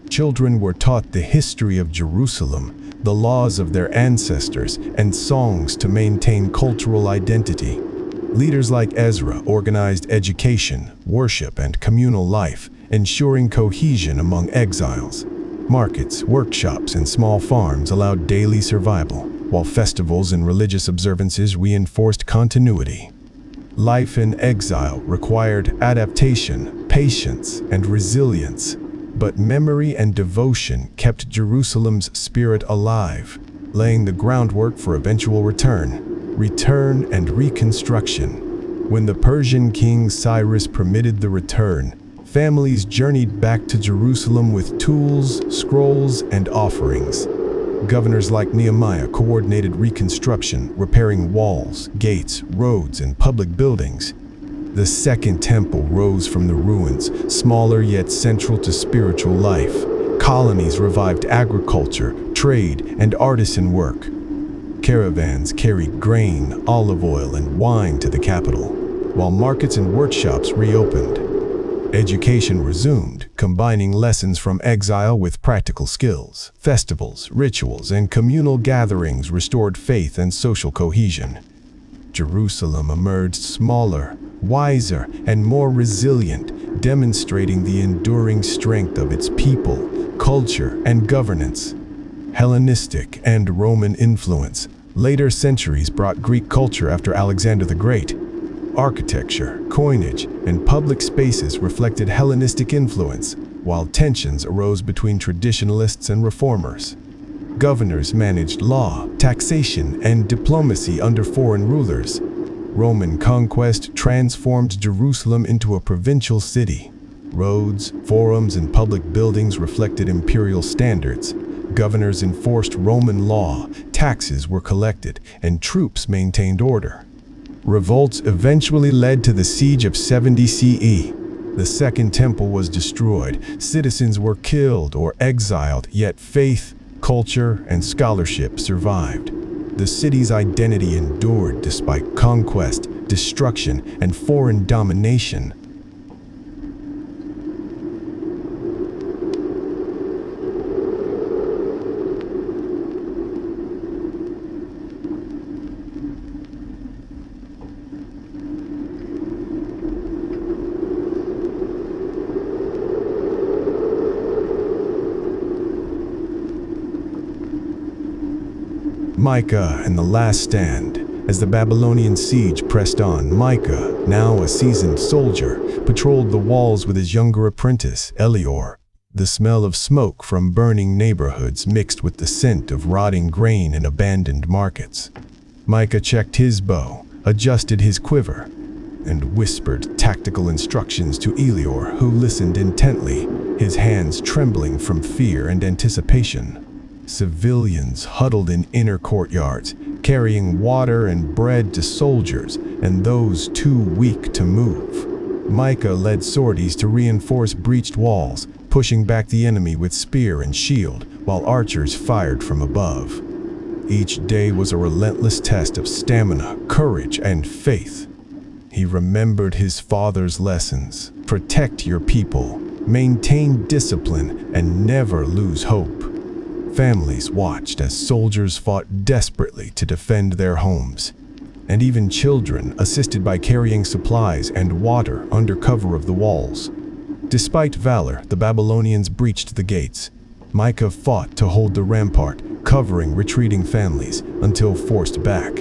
Children were taught the history of Jerusalem, the laws of their ancestors, and songs to maintain cultural identity. Leaders like Ezra organized education, worship, and communal life, ensuring cohesion among exiles. Markets, workshops, and small farms allowed daily survival, while festivals and religious observances reinforced continuity. Life in exile required adaptation, patience, and resilience. But memory and devotion kept Jerusalem's spirit alive, laying the groundwork for eventual return and reconstruction. When the Persian king Cyrus permitted the return, families journeyed back to Jerusalem with tools, scrolls, and offerings. Governors like Nehemiah coordinated reconstruction, repairing walls, gates, roads, and public buildings. The Second Temple rose from the ruins, smaller yet central to spiritual life. Colonies revived agriculture, trade, and artisan work. Caravans carried grain, olive oil, and wine to the capital, while markets and workshops reopened. Education resumed, combining lessons from exile with practical skills. Festivals, rituals, and communal gatherings restored faith and social cohesion. Jerusalem emerged smaller, wiser, and more resilient, demonstrating the enduring strength of its people, culture, and governance. Hellenistic and Roman influence. Later centuries brought Greek culture after Alexander the Great. Architecture, coinage, and public spaces reflected Hellenistic influence, while tensions arose between traditionalists and reformers. Governors managed law, taxation, and diplomacy under foreign rulers. Roman conquest transformed Jerusalem into a provincial city. Roads, forums, and public buildings reflected imperial standards. Governors enforced Roman law, taxes were collected, and troops maintained order. Revolts eventually led to the siege of 70 CE. The Second Temple was destroyed, citizens were killed or exiled, yet faith, culture, and scholarship survived. The city's identity endured despite conquest, destruction, and foreign domination. Micah and the Last Stand. As the Babylonian siege pressed on, Micah, now a seasoned soldier, patrolled the walls with his younger apprentice, Elior. The smell of smoke from burning neighborhoods mixed with the scent of rotting grain and abandoned markets. Micah checked his bow, adjusted his quiver, and whispered tactical instructions to Elior, who listened intently, his hands trembling from fear and anticipation. Civilians huddled in inner courtyards, carrying water and bread to soldiers and those too weak to move. Micah led sorties to reinforce breached walls, pushing back the enemy with spear and shield, while archers fired from above. Each day was a relentless test of stamina, courage, and faith. He remembered his father's lessons: protect your people, maintain discipline, and never lose hope. Families watched as soldiers fought desperately to defend their homes, and even children assisted by carrying supplies and water under cover of the walls. Despite valor, the Babylonians breached the gates. Micah fought to hold the rampart, covering retreating families until forced back.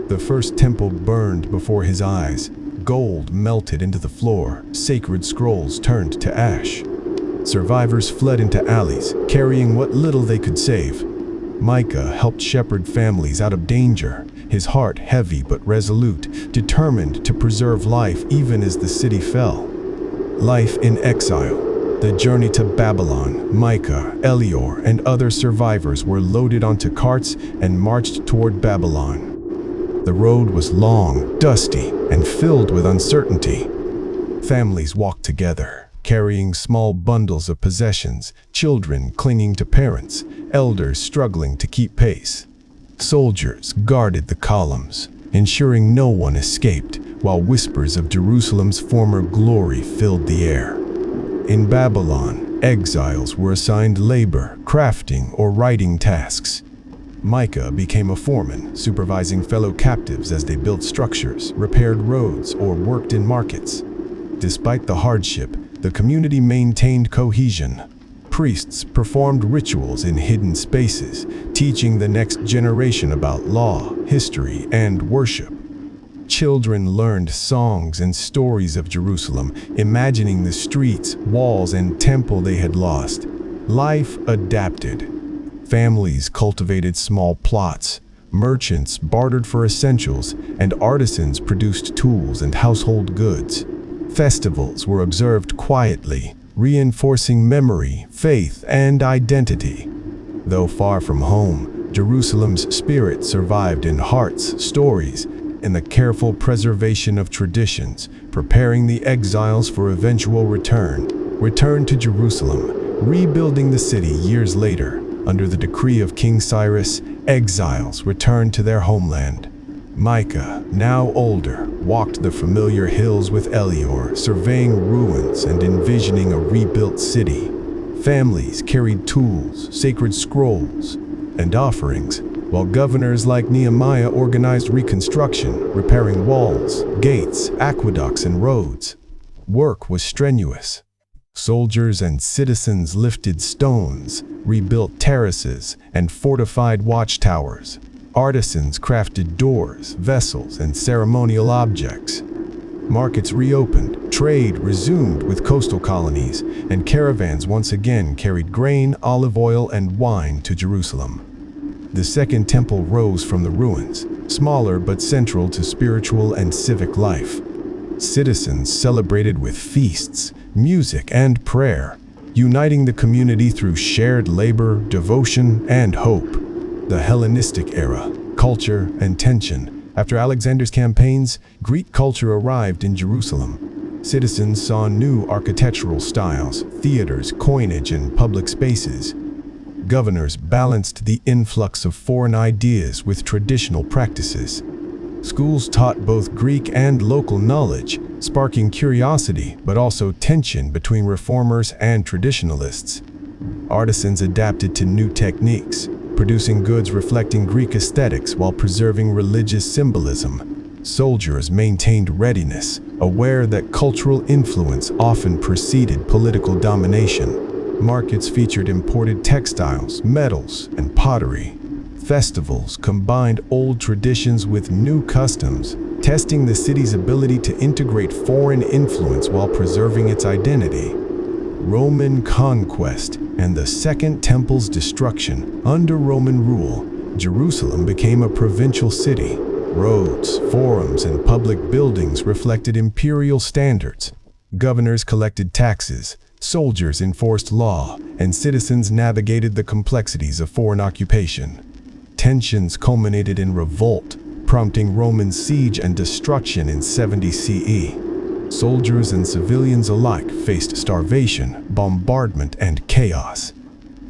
The first temple burned before his eyes. Gold melted into the floor, sacred scrolls turned to ash. Survivors fled into alleys, carrying what little they could save. Micah helped shepherd families out of danger, his heart heavy but resolute, determined to preserve life even as the city fell. Life in exile. The journey to Babylon. Micah, Elior, and other survivors were loaded onto carts and marched toward Babylon. The road was long, dusty, and filled with uncertainty. Families walked together, carrying small bundles of possessions, children clinging to parents, elders struggling to keep pace. Soldiers guarded the columns, ensuring no one escaped, while whispers of Jerusalem's former glory filled the air. In Babylon, exiles were assigned labor, crafting, or writing tasks. Micah became a foreman, supervising fellow captives as they built structures, repaired roads, or worked in markets. Despite the hardship, the community maintained cohesion. Priests performed rituals in hidden spaces, teaching the next generation about law, history, and worship. Children learned songs and stories of Jerusalem, imagining the streets, walls, and temple they had lost. Life adapted. Families cultivated small plots, Merchants bartered for essentials, and artisans produced tools and household goods. Festivals were observed quietly, reinforcing memory, faith, and identity. Though far from home, Jerusalem's spirit survived in hearts, stories, and the careful preservation of traditions, preparing the exiles for eventual return to Jerusalem, rebuilding the city years later. Under the decree of King Cyrus, exiles returned to their homeland. Micah, now older, walked the familiar hills with Elior, surveying ruins and envisioning a rebuilt city. Families carried tools, sacred scrolls, and offerings, while governors like Nehemiah organized reconstruction, repairing walls, gates, aqueducts, and roads. Work was strenuous. Soldiers and citizens lifted stones, rebuilt terraces, and fortified watchtowers. Artisans crafted doors, vessels, and ceremonial objects. Markets reopened, trade resumed with coastal colonies, and caravans once again carried grain, olive oil, and wine to Jerusalem. The Second Temple rose from the ruins, smaller but central to spiritual and civic life. Citizens celebrated with feasts, music, and prayer, uniting the community through shared labor, devotion, and hope. The Hellenistic era, culture, and tension. After Alexander's campaigns, Greek culture arrived in Jerusalem. Citizens saw new architectural styles, theaters, coinage, and public spaces. Governors balanced the influx of foreign ideas with traditional practices. Schools taught both Greek and local knowledge, sparking curiosity but also tension between reformers and traditionalists. Artisans adapted to new techniques, producing goods reflecting Greek aesthetics while preserving religious symbolism. Soldiers maintained readiness, aware that cultural influence often preceded political domination. Markets featured imported textiles, metals, and pottery. Festivals combined old traditions with new customs, testing the city's ability to integrate foreign influence while preserving its identity. Roman conquest and the Second Temple's destruction. Under Roman rule, Jerusalem became a provincial city. Roads, forums, and public buildings reflected imperial standards. Governors collected taxes, soldiers enforced law, and citizens navigated the complexities of foreign occupation. Tensions culminated in revolt, prompting Roman siege and destruction in 70 CE. Soldiers and civilians alike faced starvation, bombardment, and chaos.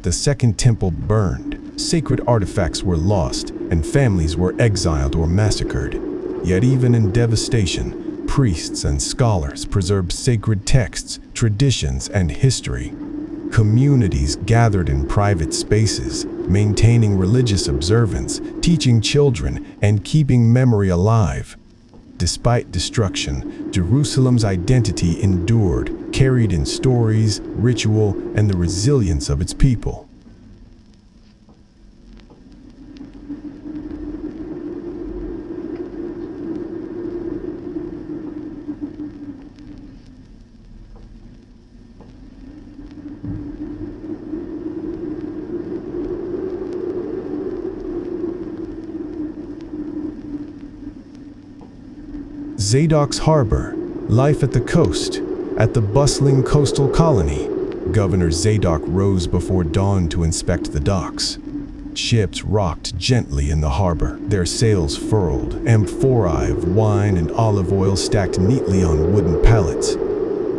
The Second Temple burned, sacred artifacts were lost, and families were exiled or massacred. Yet even in devastation, priests and scholars preserved sacred texts, traditions, and history. Communities gathered in private spaces, maintaining religious observance, teaching children, and keeping memory alive. Despite destruction, Jerusalem's identity endured, carried in stories, ritual, and the resilience of its people. Zadok's Harbor, life at the coast. At the bustling coastal colony, Governor Zadok rose before dawn to inspect the docks. Ships rocked gently in the harbor, their sails furled, amphorae of wine and olive oil stacked neatly on wooden pallets.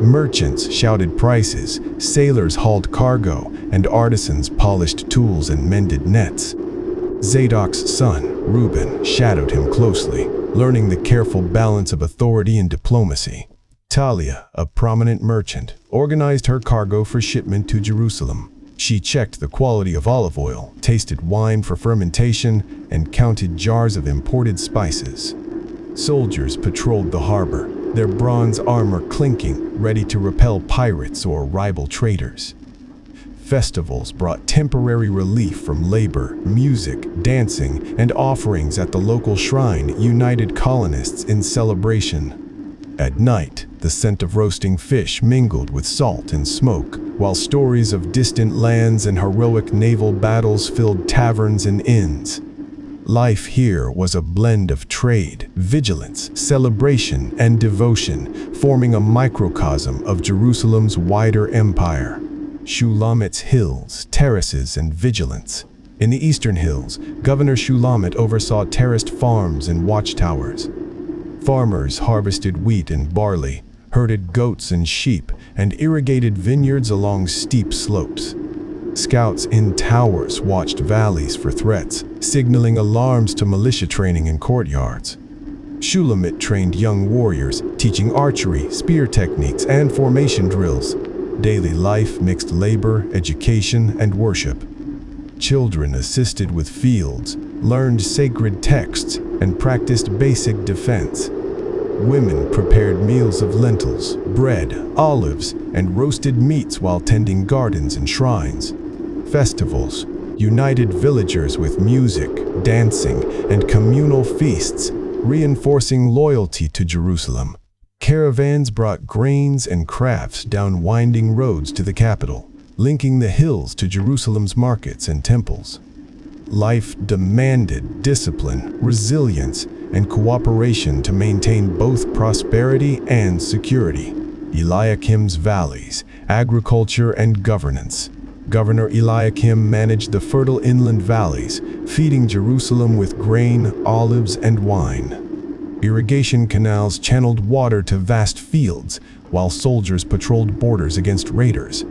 Merchants shouted prices, sailors hauled cargo, and artisans polished tools and mended nets. Zadok's son, Reuben, shadowed him closely, learning the careful balance of authority and diplomacy. Talia, a prominent merchant, organized her cargo for shipment to Jerusalem. She checked the quality of olive oil, tasted wine for fermentation, and counted jars of imported spices. Soldiers patrolled the harbor, their bronze armor clinking, ready to repel pirates or rival traders. Festivals brought temporary relief from labor, music, dancing, and offerings at the local shrine united colonists in celebration. At night, the scent of roasting fish mingled with salt and smoke, while stories of distant lands and heroic naval battles filled taverns and inns. Life here was a blend of trade, vigilance, celebration, and devotion, forming a microcosm of Jerusalem's wider empire. Shulamit's hills, terraces, and vigilance. In the eastern hills, Governor Shulamit oversaw terraced farms and watchtowers. Farmers harvested wheat and barley, herded goats and sheep, and irrigated vineyards along steep slopes. Scouts in towers watched valleys for threats, signaling alarms to militia training in courtyards. Shulamit trained young warriors, teaching archery, spear techniques, and formation drills. Daily life mixed labor, education, and worship. Children assisted with fields, learned sacred texts, and practiced basic defense. Women prepared meals of lentils, bread, olives, and roasted meats while tending gardens and shrines. Festivals united villagers with music, dancing, and communal feasts, reinforcing loyalty to Jerusalem. Caravans brought grains and crafts down winding roads to the capital, linking the hills to Jerusalem's markets and temples. Life demanded discipline, resilience, and cooperation to maintain both prosperity and security. Eliakim's valleys, agriculture, and governance. Governor Eliakim managed the fertile inland valleys, feeding Jerusalem with grain, olives, and wine. Irrigation canals channeled water to vast fields, while soldiers patrolled borders against raiders.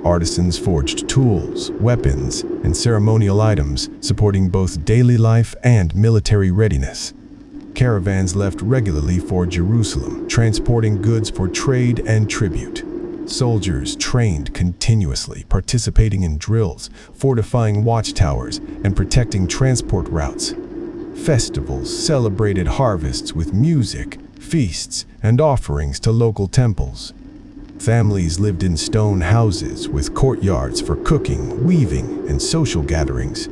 Artisans forged tools, weapons, and ceremonial items, supporting both daily life and military readiness. Caravans left regularly for Jerusalem, transporting goods for trade and tribute. Soldiers trained continuously, participating in drills, fortifying watchtowers, and protecting transport routes. Festivals celebrated harvests with music, feasts, and offerings to local temples. Families lived in stone houses with courtyards for cooking, weaving, and social gatherings.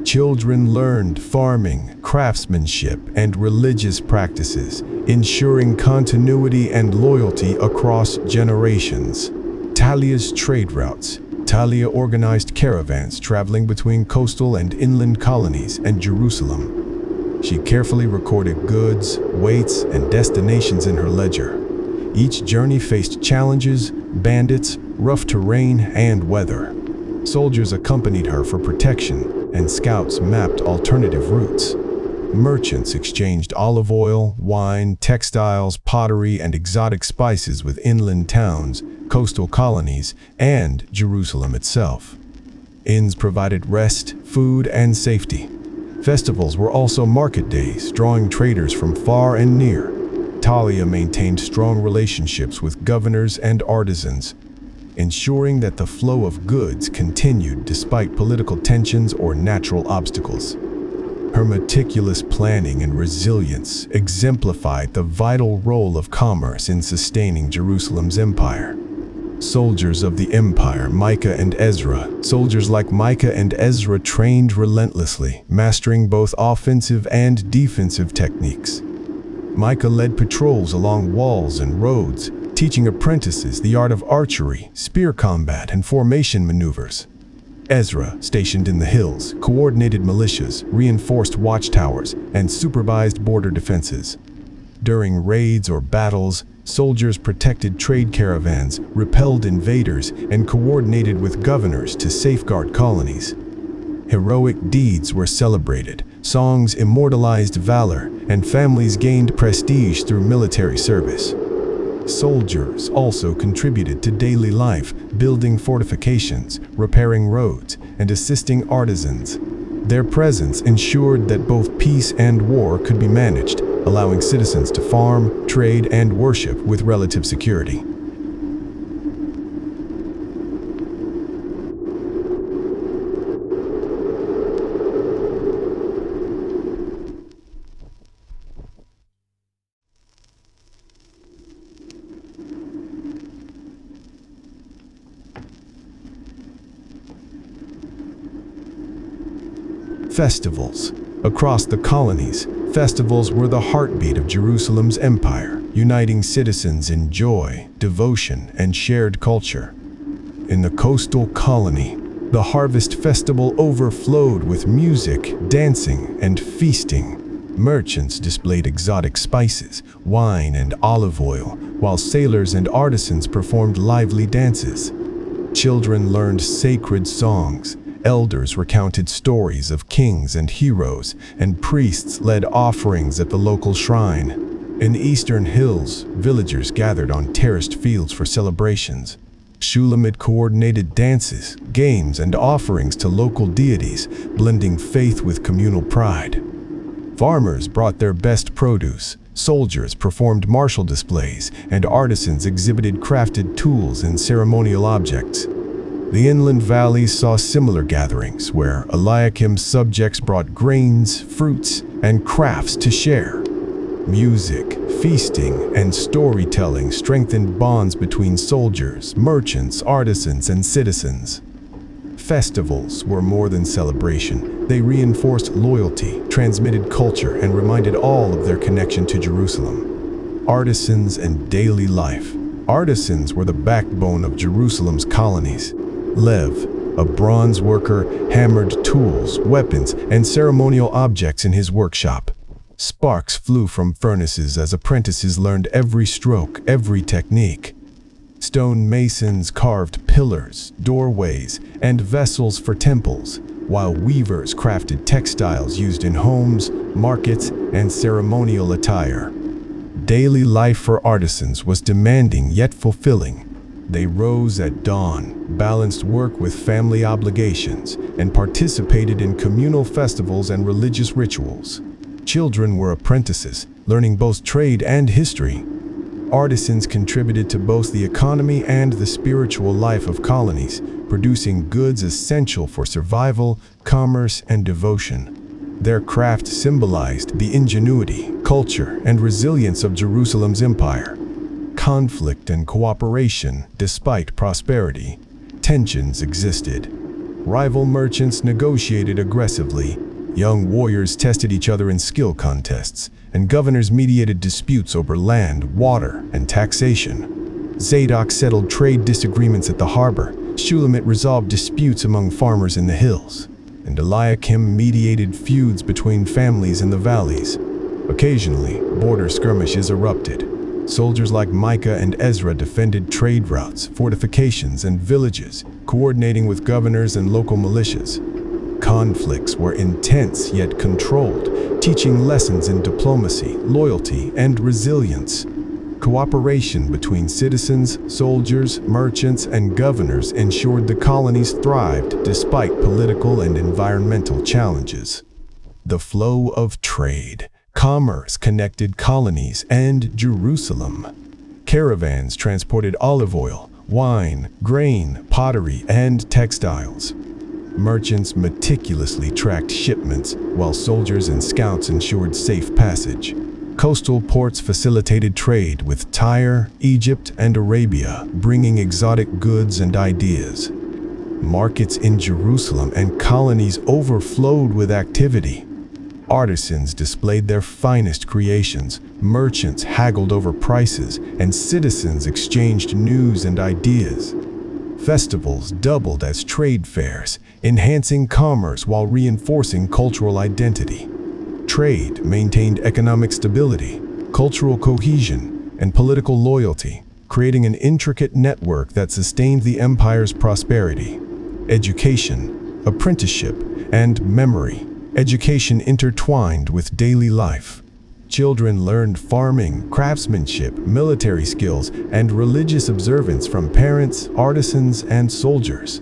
Children learned farming, craftsmanship, and religious practices, ensuring continuity and loyalty across generations. Talia's trade routes. Talia organized caravans traveling between coastal and inland colonies and Jerusalem. She carefully recorded goods, weights, and destinations in her ledger. Each journey faced challenges, bandits, rough terrain, and weather. Soldiers accompanied her for protection, and scouts mapped alternative routes. Merchants exchanged olive oil, wine, textiles, pottery, and exotic spices with inland towns, coastal colonies, and Jerusalem itself. Inns provided rest, food, and safety. Festivals were also market days, drawing traders from far and near. Talia maintained strong relationships with governors and artisans, ensuring that the flow of goods continued despite political tensions or natural obstacles. Her meticulous planning and resilience exemplified the vital role of commerce in sustaining Jerusalem's empire. Soldiers of the empire, Micah and Ezra. Soldiers like Micah and Ezra trained relentlessly, mastering both offensive and defensive techniques. Micah led patrols along walls and roads, teaching apprentices the art of archery, spear combat, and formation maneuvers. Ezra, stationed in the hills, coordinated militias, reinforced watchtowers, and supervised border defenses. During raids or battles, soldiers protected trade caravans, repelled invaders, and coordinated with governors to safeguard colonies. Heroic deeds were celebrated, songs immortalized valor, and families gained prestige through military service. Soldiers also contributed to daily life, building fortifications, repairing roads, and assisting artisans. Their presence ensured that both peace and war could be managed, allowing citizens to farm, trade, and worship with relative security. Festivals. Across the colonies, festivals were the heartbeat of Jerusalem's empire, uniting citizens in joy, devotion, and shared culture. In the coastal colony, The harvest festival overflowed with music, dancing, and feasting. Merchants displayed exotic spices, wine, and olive oil, while sailors and artisans performed lively dances. Children learned sacred songs, elders recounted stories of kings and heroes, and priests led offerings at the local shrine. In the eastern hills, villagers gathered on terraced fields for celebrations. Shulamit coordinated dances, games, and offerings to local deities, blending faith with communal pride. Farmers brought their best produce, soldiers performed martial displays, and artisans exhibited crafted tools and ceremonial objects. The inland valleys saw similar gatherings, where Eliakim's subjects brought grains, fruits, and crafts to share. Music, feasting, and storytelling strengthened bonds between soldiers, merchants, artisans, and citizens. Festivals were more than celebration. They reinforced loyalty, transmitted culture, and reminded all of their connection to Jerusalem. Artisans and daily life. Artisans were the backbone of Jerusalem's colonies. Lev, a bronze worker, hammered tools, weapons, and ceremonial objects in his workshop. Sparks flew from furnaces as apprentices learned every stroke, every technique. Stone masons carved pillars, doorways, and vessels for temples, while weavers crafted textiles used in homes, markets, and ceremonial attire. Daily life for artisans was demanding yet fulfilling. They rose at dawn, balanced work with family obligations, and participated in communal festivals and religious rituals. Children were apprentices, learning both trade and history. Artisans contributed to both the economy and the spiritual life of colonies, producing goods essential for survival, commerce, and devotion. Their craft symbolized the ingenuity, culture, and resilience of Jerusalem's empire. Conflict and cooperation, despite prosperity. Tensions existed. Rival merchants negotiated aggressively. Young warriors tested each other in skill contests, and governors mediated disputes over land, water, and taxation. Zadok settled trade disagreements at the harbor. Shulamit resolved disputes among farmers in the hills, and Eliakim mediated feuds between families in the valleys. Occasionally, border skirmishes erupted. Soldiers like Micah and Ezra defended trade routes, fortifications, and villages, coordinating with governors and local militias. Conflicts were intense yet controlled, teaching lessons in diplomacy, loyalty, and resilience. Cooperation between citizens, soldiers, merchants, and governors ensured the colonies thrived despite political and environmental challenges. The flow of trade. Commerce connected colonies and Jerusalem. Caravans transported olive oil, wine, grain, pottery, and textiles. Merchants meticulously tracked shipments, while soldiers and scouts ensured safe passage. Coastal ports facilitated trade with Tyre, Egypt, and Arabia, bringing exotic goods and ideas. Markets in Jerusalem and colonies overflowed with activity. Artisans displayed their finest creations, merchants haggled over prices, and citizens exchanged news and ideas. Festivals doubled as trade fairs, enhancing commerce while reinforcing cultural identity. Trade maintained economic stability, cultural cohesion, and political loyalty, creating an intricate network that sustained the empire's prosperity. Education, apprenticeship, and memory. Education intertwined with daily life. Children learned farming, craftsmanship, military skills, and religious observance from parents, artisans, and soldiers.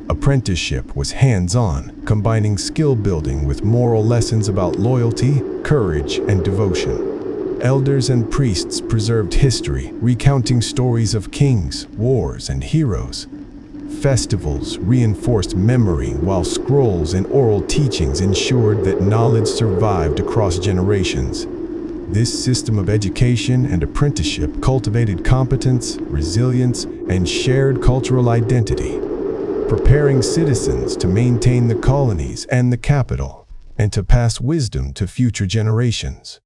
Apprenticeship was hands-on, combining skill building with moral lessons about loyalty, courage, and devotion. Elders and priests preserved history, recounting stories of kings, wars, and heroes. Festivals reinforced memory, while scrolls and oral teachings ensured that knowledge survived across generations. This system of education and apprenticeship cultivated competence, resilience, and shared cultural identity, preparing citizens to maintain the colonies and the capital, and to pass wisdom to future generations.